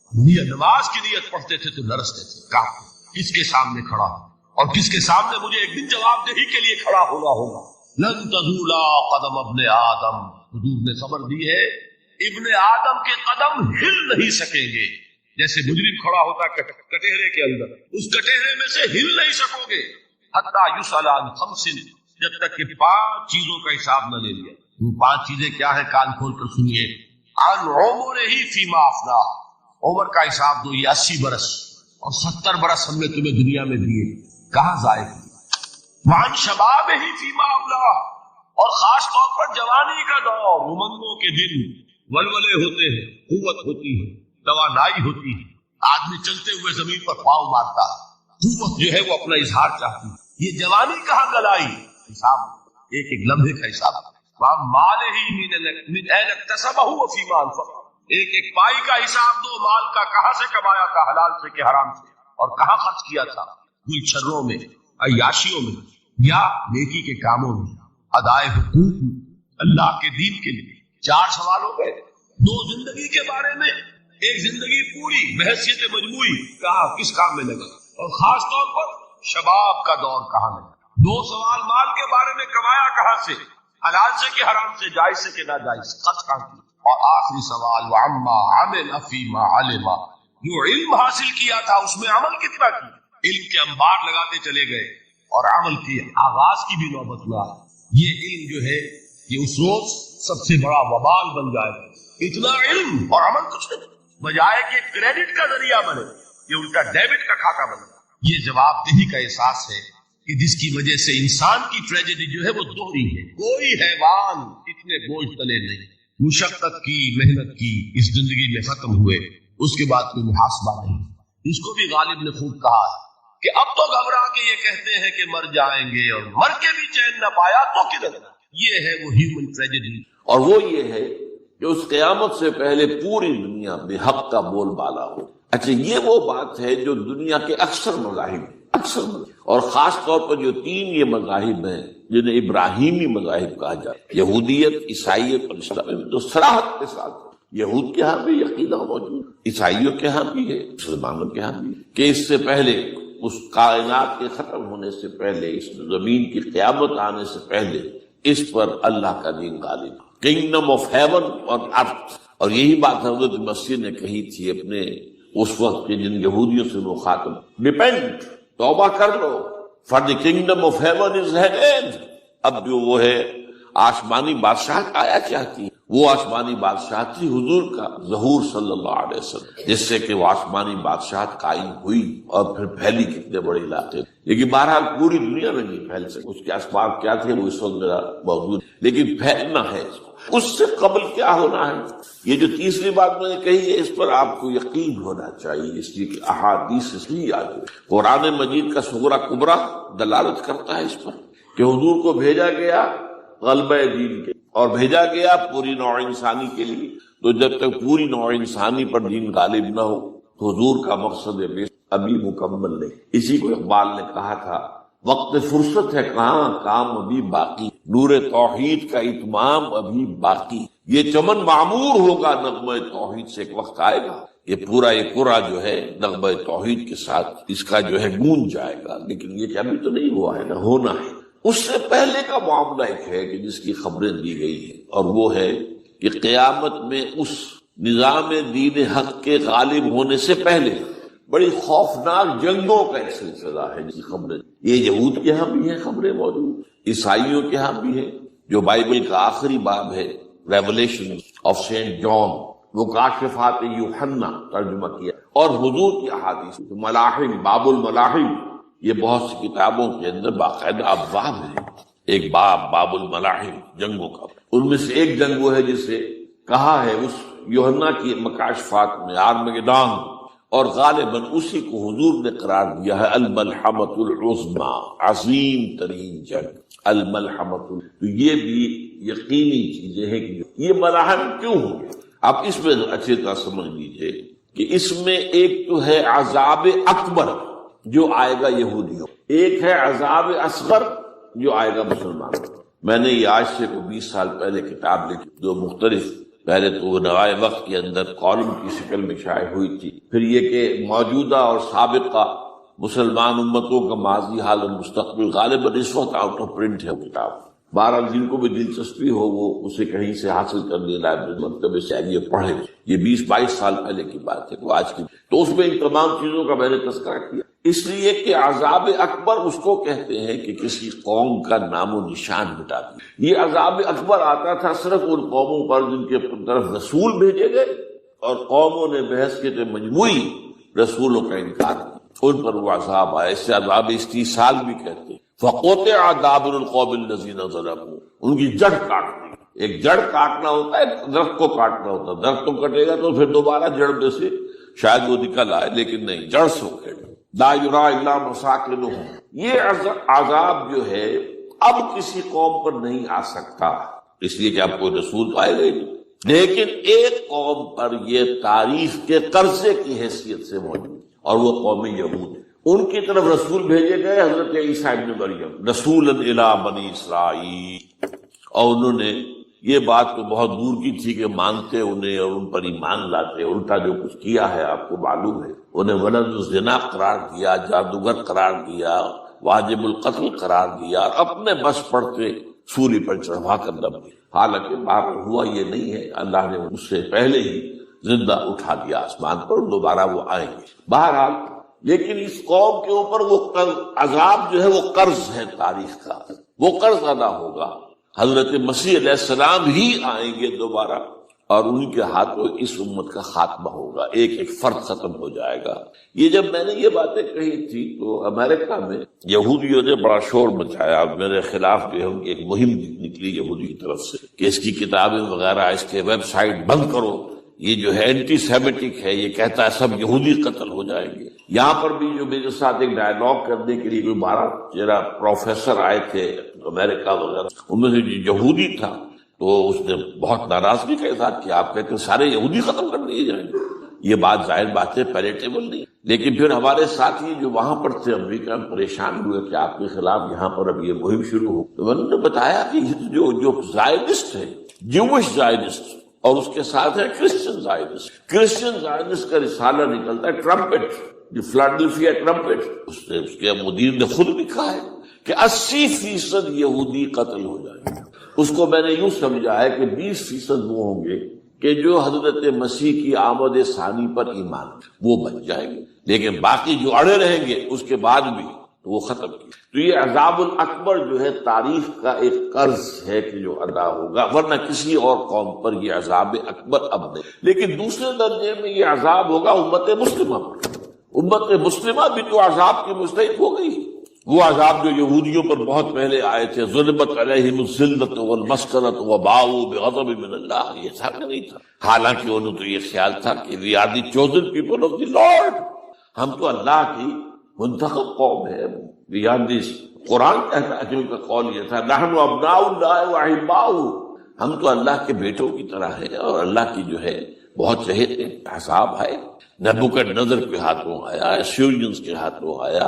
نماز کی نیت پڑھتے تھے تو لرزتے تھے. کہا کس کے سامنے کھڑا ہوں اور کس کے سامنے مجھے ایک دن جواب دہی کے لیے کھڑا ہونا ہوگا. لن تزولا قدم ابن آدم، حضور نے خبر دی ہے ابن آدم کے قدم ہل نہیں سکیں گے. جیسے مجرم کھڑا ہوتا کٹہرے کے اندر، اس کٹہرے میں سے ہل نہیں سکو گے. حتی یسأل عن خمس، جب تک کہ 5 چیزوں کا حساب نہ لے لیا. وہ 5 چیزیں کیا ہے؟ کان کھول کر سنیے. عن عمرہ فیما افنا، عمر کا حساب دو. یہ 80 برس اور 70 برس ہم نے تمہیں دنیا میں دیے، کہاں ضائع کیے. وعن شبابہ فیما ابلا، اور خاص طور پر جوانی کا دور، امنگوں کے دن، ولولے ہوتے ہیں، قوت ہوتی ہے، توانائی ہوتی ہے، آدمی چلتے ہوئے زمین پر پاؤں مارتا، قوت جو ہے وہ اپنا اظہار چاہتی. یہ جوانی کہاں گلائی؟ حساب ایک ایک لمحے کا حساب. مالہ من این اکتسبہ وفیما انفقہ، ایک ایک پائی کا حساب دو. مال کا کہاں سے کمایا تھا، حلال سے کہ حرام سے، اور کہاں خرچ کیا تھا، گل چھروں میں، عیاشیوں میں، یا نیکی کے کاموں میں، ادائے حقوق اللہ کے دین کے لیے. 4 سوال ہو گئے. 2 زندگی کے بارے میں، ایک زندگی پوری بحیثیت مجموعی کہا کس کام میں لگا، اور خاص طور پر شباب کا دور کہاں لگا. 2 سوال مال کے بارے میں، کمایا کہاں سے، حلال سے کہ حرام سے، جائز سے کہ ناجائز، خرچ کہاں کی. اور آخری سوال وعما عمل فیما علم، جو علم حاصل کیا تھا اس میں عمل کتنا کیا. علم کے انبار لگاتے چلے گئے اور عمل کے آغاز کی بھی نوبت نہ آئی. یہ علم جو ہے یہ اس روز سب سے بڑا وبال بن جائے گا. اتنا علم اور عمل کچھ نہیں، بجائے کہ کریڈٹ کا ذریعہ بنے یہ الٹا ڈیبٹ کا کھاتا بنے. یہ جواب دہی کا احساس ہے کہ جس کی وجہ سے انسان کی ٹریجڈی جو ہے وہ دوہری ہے. کوئی حیوان اتنے بوجھ تلے نہیں. مشقت کی، محنت کی، اس زندگی میں ختم ہوئے، اس کے بعد کوئی محاسبہ نہیں. اس کو بھی غالب نے خوب کہا ہے کہ اب تو گھبرا کے یہ کہتے ہیں کہ مر جائیں گے، اور مر کے بھی چین نہ پایا تو کدھر. یہ ہے وہ ہیومن ٹریجڈی. اور وہ یہ ہے کہ اس قیامت سے پہلے پوری دنیا میں حق کا بول بالا ہو. اچھا یہ وہ بات ہے جو دنیا کے اکثر مذاہب اور خاص طور پر جو 3 یہ مذاہب ہیں جنہیں ابراہیمی مذاہب کہا جاتا ہے، یہودیت، عیسائیت اور اسلام، تو صراحت کے ساتھ یہود کے ہاں بھی عقیدہ موجود، عیسائیوں کے ہاں بھی ہے، مسلمانوں کے ہاں بھی ہے کہ اس سے پہلے، اس کائنات کے ختم ہونے سے پہلے، اس زمین کی قیامت آنے سے پہلے اس پر اللہ کا دین غالب، کنگڈم آف ہیون اور ارتھ. اور یہی بات حضرت مسیح نے کہی تھی اپنے اس وقت کے جن یہودیوں سے وہ خاطب، ریپینٹ، توبہ کر لو، for the kingdom of heaven is at hand. اب جو وہ ہے آسمانی بادشاہ آیا چاہتی ہے، وہ آسمانی بادشاہ تھی حضور کا ظہور صلی اللہ علیہ وسلم، جس سے کہ وہ آسمانی بادشاہ قائم ہوئی اور پھر پھیلی کتنے بڑے علاقے. لیکن بہرحال پوری دنیا میں نہیں پھیل سکے. اس کے اسباب کیا تھے وہ اس وقت میرا موجود، لیکن پھیلنا ہے اس کو. اس سے قبل کیا ہونا ہے، یہ جو تیسری بات میں نے کہی ہے اس پر آپ کو یقین ہونا چاہیے، اس لیے کہ احادیث اس لیے آگے قرآن مجید کا صغرا کبرا دلالت کرتا ہے اس پر کہ حضور کو بھیجا گیا غلبہ دین کے، اور بھیجا گیا پوری نوع انسانی کے لیے. تو جب تک پوری نوع انسانی پر دین غالب نہ ہو تو حضور کا مقصد ابھی مکمل نہیں. اسی کو اقبال نے کہا تھا، وقت فرصت ہے کہاں، کام ابھی باقی، نور توحید کا اتمام ابھی باقی. یہ چمن معمور ہوگا نغمہ توحید سے، ایک وقت آئے گا یہ پورا یہ قرآن جو ہے نغمہ توحید کے ساتھ اس کا جو ہے گونج جائے گا. لیکن یہ ابھی تو نہیں ہوا ہے، نہ ہونا ہے. اس سے پہلے کا معاملہ ایک ہے کہ جس کی خبریں دی گئی ہیں، اور وہ ہے کہ قیامت میں اس نظام دین حق کے غالب ہونے سے پہلے بڑی خوفناک جنگوں کا ایک سلسلہ ہے جس کی خبریں، یہ یہود کے ہاں بھی ہیں خبریں موجود، عیسائیوں کے ہاں بھی ہیں، جو بائبل کا آخری باب ہے، ریولیشن آف سینٹ جان، وہ کاشفات یوحنا ترجمہ کیا، اور حضور کی احادیث، ملاحم، باب الملاحم، یہ بہت سی کتابوں کے اندر باقاعدہ ابواب ہے، ایک باب الملاحم، جنگوں کا، ان میں سے ایک جنگ وہ ہے جسے کہا ہے اس یوحنا کی مکاشفات میں آرمگدان، اور غالباً اسی کو حضور نے قرار دیا ہے الملحمۃ العظمیٰ، عظیم ترین جنگ، الملحمۃ۔ تو یہ بھی یقینی چیزیں ہیں کہ یہ ملاحم کیوں ہوگی۔ اب اس میں اچھی طرح سمجھ لیجئے کہ اس میں ایک تو ہے عذاب اکبر جو آئے گا یہودیوں، ایک ہے عذاب اصغر جو آئے گا مسلمانوں۔ میں نے یہ آج سے 20 سال پہلے کتاب لکھی، جو مختلف، پہلے تو وہ نوائے وقت کے اندر کالم کی شکل میں شائع ہوئی تھی، پھر یہ کہ موجودہ اور سابقہ مسلمان امتوں کا ماضی، حال اور مستقبل، غالباً اس وقت آؤٹ آف پرنٹ ہے وہ کتاب۔ بہرحال جن کو بھی دلچسپی ہو وہ اسے کہیں سے حاصل کر لے، لائبریری مکتبے سے آئیے پڑھے۔ یہ 20-22 سال پہلے کی بات ہے، وہ آج کی۔ تو اس میں ان تمام چیزوں کا میں نے تذکرہ کیا، اس لیے کہ عذاب اکبر اس کو کہتے ہیں کہ کسی قوم کا نام و نشان مٹا دیا۔ یہ عذاب اکبر آتا تھا صرف ان قوموں پر جن کے طرف رسول بھیجے گئے اور قوموں نے بحث کے مجموعی رسولوں کا انکار کیا، ان پر وہ عذاب آئے۔ اس سے عذاب استیصال بھی کہتے ہیں۔ فَقُطِعَ دَابِرُ الْقَوْمِ الَّذِينَ ظَلَمُوا، ان کی جڑ کاٹ دی۔ ایک جڑ کاٹنا ہوتا ہے، درخت کو کاٹنا ہوتا ہے، درخت کو کٹے گا تو پھر دوبارہ جڑ میں سے شاید وہ نکل آئے، لیکن نہیں، جڑ سے اکھیڑ۔ لا یرا الا مساکنہم، یہ عذاب جو ہے اب کسی قوم پر نہیں آ سکتا، اس لیے کہ اب کوئی رسول پائے گئے نہیں، لیکن ایک قوم پر یہ تاریخ کے قرضے کی حیثیت سے موجود، اور وہ قوم یہود ہے۔ ان کی طرف رسول بھیجے گئے حضرت عیسیٰ ابن مریم، رسولا الی بنی اسرائیل، اور انہوں نے یہ بات تو بہت دور کی تھی کہ مانتے انہیں اور ان پر ایمان لاتے، الٹا جو کچھ کیا ہے آپ کو معلوم ہے، انہیں ولد الزنا قرار دیا، جادوگر قرار دیا، واجب القتل قرار دیا، اور اپنے بس پڑتے سولی پر چڑھوا کر دب دی۔ حالانکہ بات ہوا یہ نہیں ہے، اللہ نے اس سے پہلے ہی زندہ اٹھا دیا آسمان پر، دوبارہ وہ آئیں گے۔ بہرحال لیکن اس قوم کے اوپر وہ عذاب جو ہے وہ قرض ہے تاریخ کا، وہ قرض ادا ہوگا۔ حضرت مسیح علیہ السلام ہی آئیں گے دوبارہ، اور ان کے ہاتھوں اس امت کا خاتمہ ہوگا، ایک ایک فرد ختم ہو جائے گا۔ یہ جب میں نے یہ باتیں کہی تھی تو امریکہ میں یہودیوں نے بڑا شور مچایا، میرے خلاف جو ہے ان کی ایک مہم نکلی یہودی کی طرف سے کہ اس کی کتابیں وغیرہ، اس کے ویب سائٹ بند کرو، یہ جو ہے اینٹی سیمیٹک ہے، یہ کہتا ہے سب یہودی قتل ہو جائیں گے۔ یہاں پر بھی جو میرے ساتھ ایک ڈائیلاگ کرنے کے لیے کوئی 12-13 پروفیسر آئے تھے امریکہ وغیرہ، ان میں سے جو یہودی تھا تو اس نے بہت ناراضگی کا اظہار کیا، آپ کہتے ہیں سارے یہودی ختم کر دیے جائیں گے، یہ بات ظاہر بات ہے پیلیٹیبل نہیں۔ لیکن پھر ہمارے ساتھی جو وہاں پر تھے امریکہ میں پریشان ہوئے کہ آپ کے خلاف یہاں پر اب یہ مہم شروع ہو، تو میں نے بتایا کہ جو زائنسٹ ہے، جوش زائنسٹ، اور اس کے ساتھ ہے کرسچن زائنسٹ۔ کرسچن زائنسٹ کا رسالہ نکلتا ہے ٹرمپٹ، جو فلاڈلفیا ٹرمپٹ، اس کے مدیر نے خود لکھا ہے کہ 80% یہودی قتل ہو جائیں گے۔ اس کو میں نے یوں سمجھا ہے کہ 20% وہ ہوں گے کہ جو حضرت مسیح کی آمد ثانی پر ایمان وہ بچ جائیں گے، لیکن باقی جو اڑے رہیں گے اس کے بعد بھی تو وہ ختم کی۔ تو یہ عذاب الاکبر جو ہے تاریخ کا ایک قرض ہے کہ جو ادا ہوگا، ورنہ کسی اور قوم پر یہ عذاب اکبر اب نہیں۔ لیکن دوسرے درجے میں یہ عذاب ہوگا امت مسلمہ پر۔ امت مسلمہ بھی جو عذاب کی مستحق ہو گئی، وہ عذاب جو یہودیوں پر بہت پہلے آئے تھے، ضربت علیہم الذلۃ والمسکنۃ وباؤوا بغضب من اللہ، یہ تھا کہ نہیں تھا؟ حالانکہ انہوں تو یہ خیال تھا کہ we are the chosen people of the Lord, ہم تو اللہ کی منتخب قوم ہے، وی آر دی، قرآن کہتا ہے کہ ان کا قول یہ تھا نحن ابناء اللہ واحباؤہ، ہم تو اللہ کے بیٹوں کی طرح ہیں اور اللہ کی جو ہے بہت چہتے ہیں۔ عذاب آئے، نبوکدنضر کے ہاتھوں آیا، ایشورینز کے ہاتھوں آیا،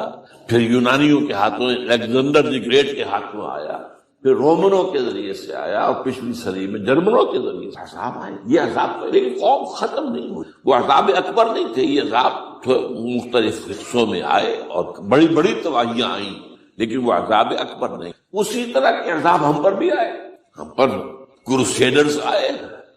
پھر یونانیوں کے ہاتھوں، الیگزینڈر دی گریٹ کے ہاتھوں آیا، پھر رومنوں کے ذریعے سے آیا، اور پچھلی صدی میں جرمنوں کے ذریعے سے عذاب آئے۔ یہ عذاب، لیکن قوم ختم نہیں ہوئی، وہ عذاب اکبر نہیں تھے، یہ عذاب مختلف حصوں میں آئے اور بڑی بڑی تباہیاں آئیں، لیکن وہ عذاب اکبر نہیں۔ اسی طرح کے عذاب ہم پر بھی آئے، ہم پر کروسیڈرز آئے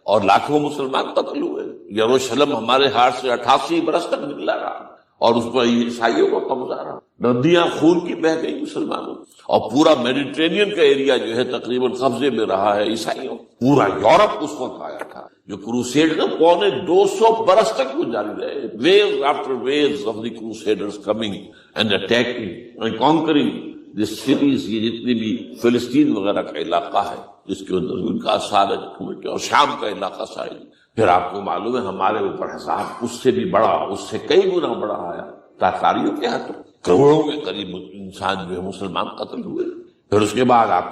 اور لاکھوں مسلمان قتل ہوئے۔ یروشلم ہمارے ہاتھ سے 88 برس تک نکلا رہا اور اس پر عیسائیوں کو قبضہ رہا۔ ندیاں خون کی بہہ گئی مسلمانوں، اور پورا میڈیٹرینین کا ایریا جو ہے تقریباً قبضے میں رہا ہے عیسائیوں، پورا یورپ اس وقت آیا تھا۔ جو کروسیڈ نا 250 برس تک وہ جاری رہے، waves after waves of the crusaders coming and attacking and conquering the cities, یہ جتنی بھی فلسطین وغیرہ کا علاقہ ہے جس کے اندر ان کا اثار ہے، اور شام کا علاقہ سارے۔ پھر آپ کو معلوم ہے ہمارے اوپر حساب اس سے بھی بڑا، اس سے کئی گنا بڑا آیا تاتاریوں کے ہاتھوں، کروڑوں کے قریب انسان جو ہے مسلمان قتل ہوئے۔ پھر اس کے بعد آپ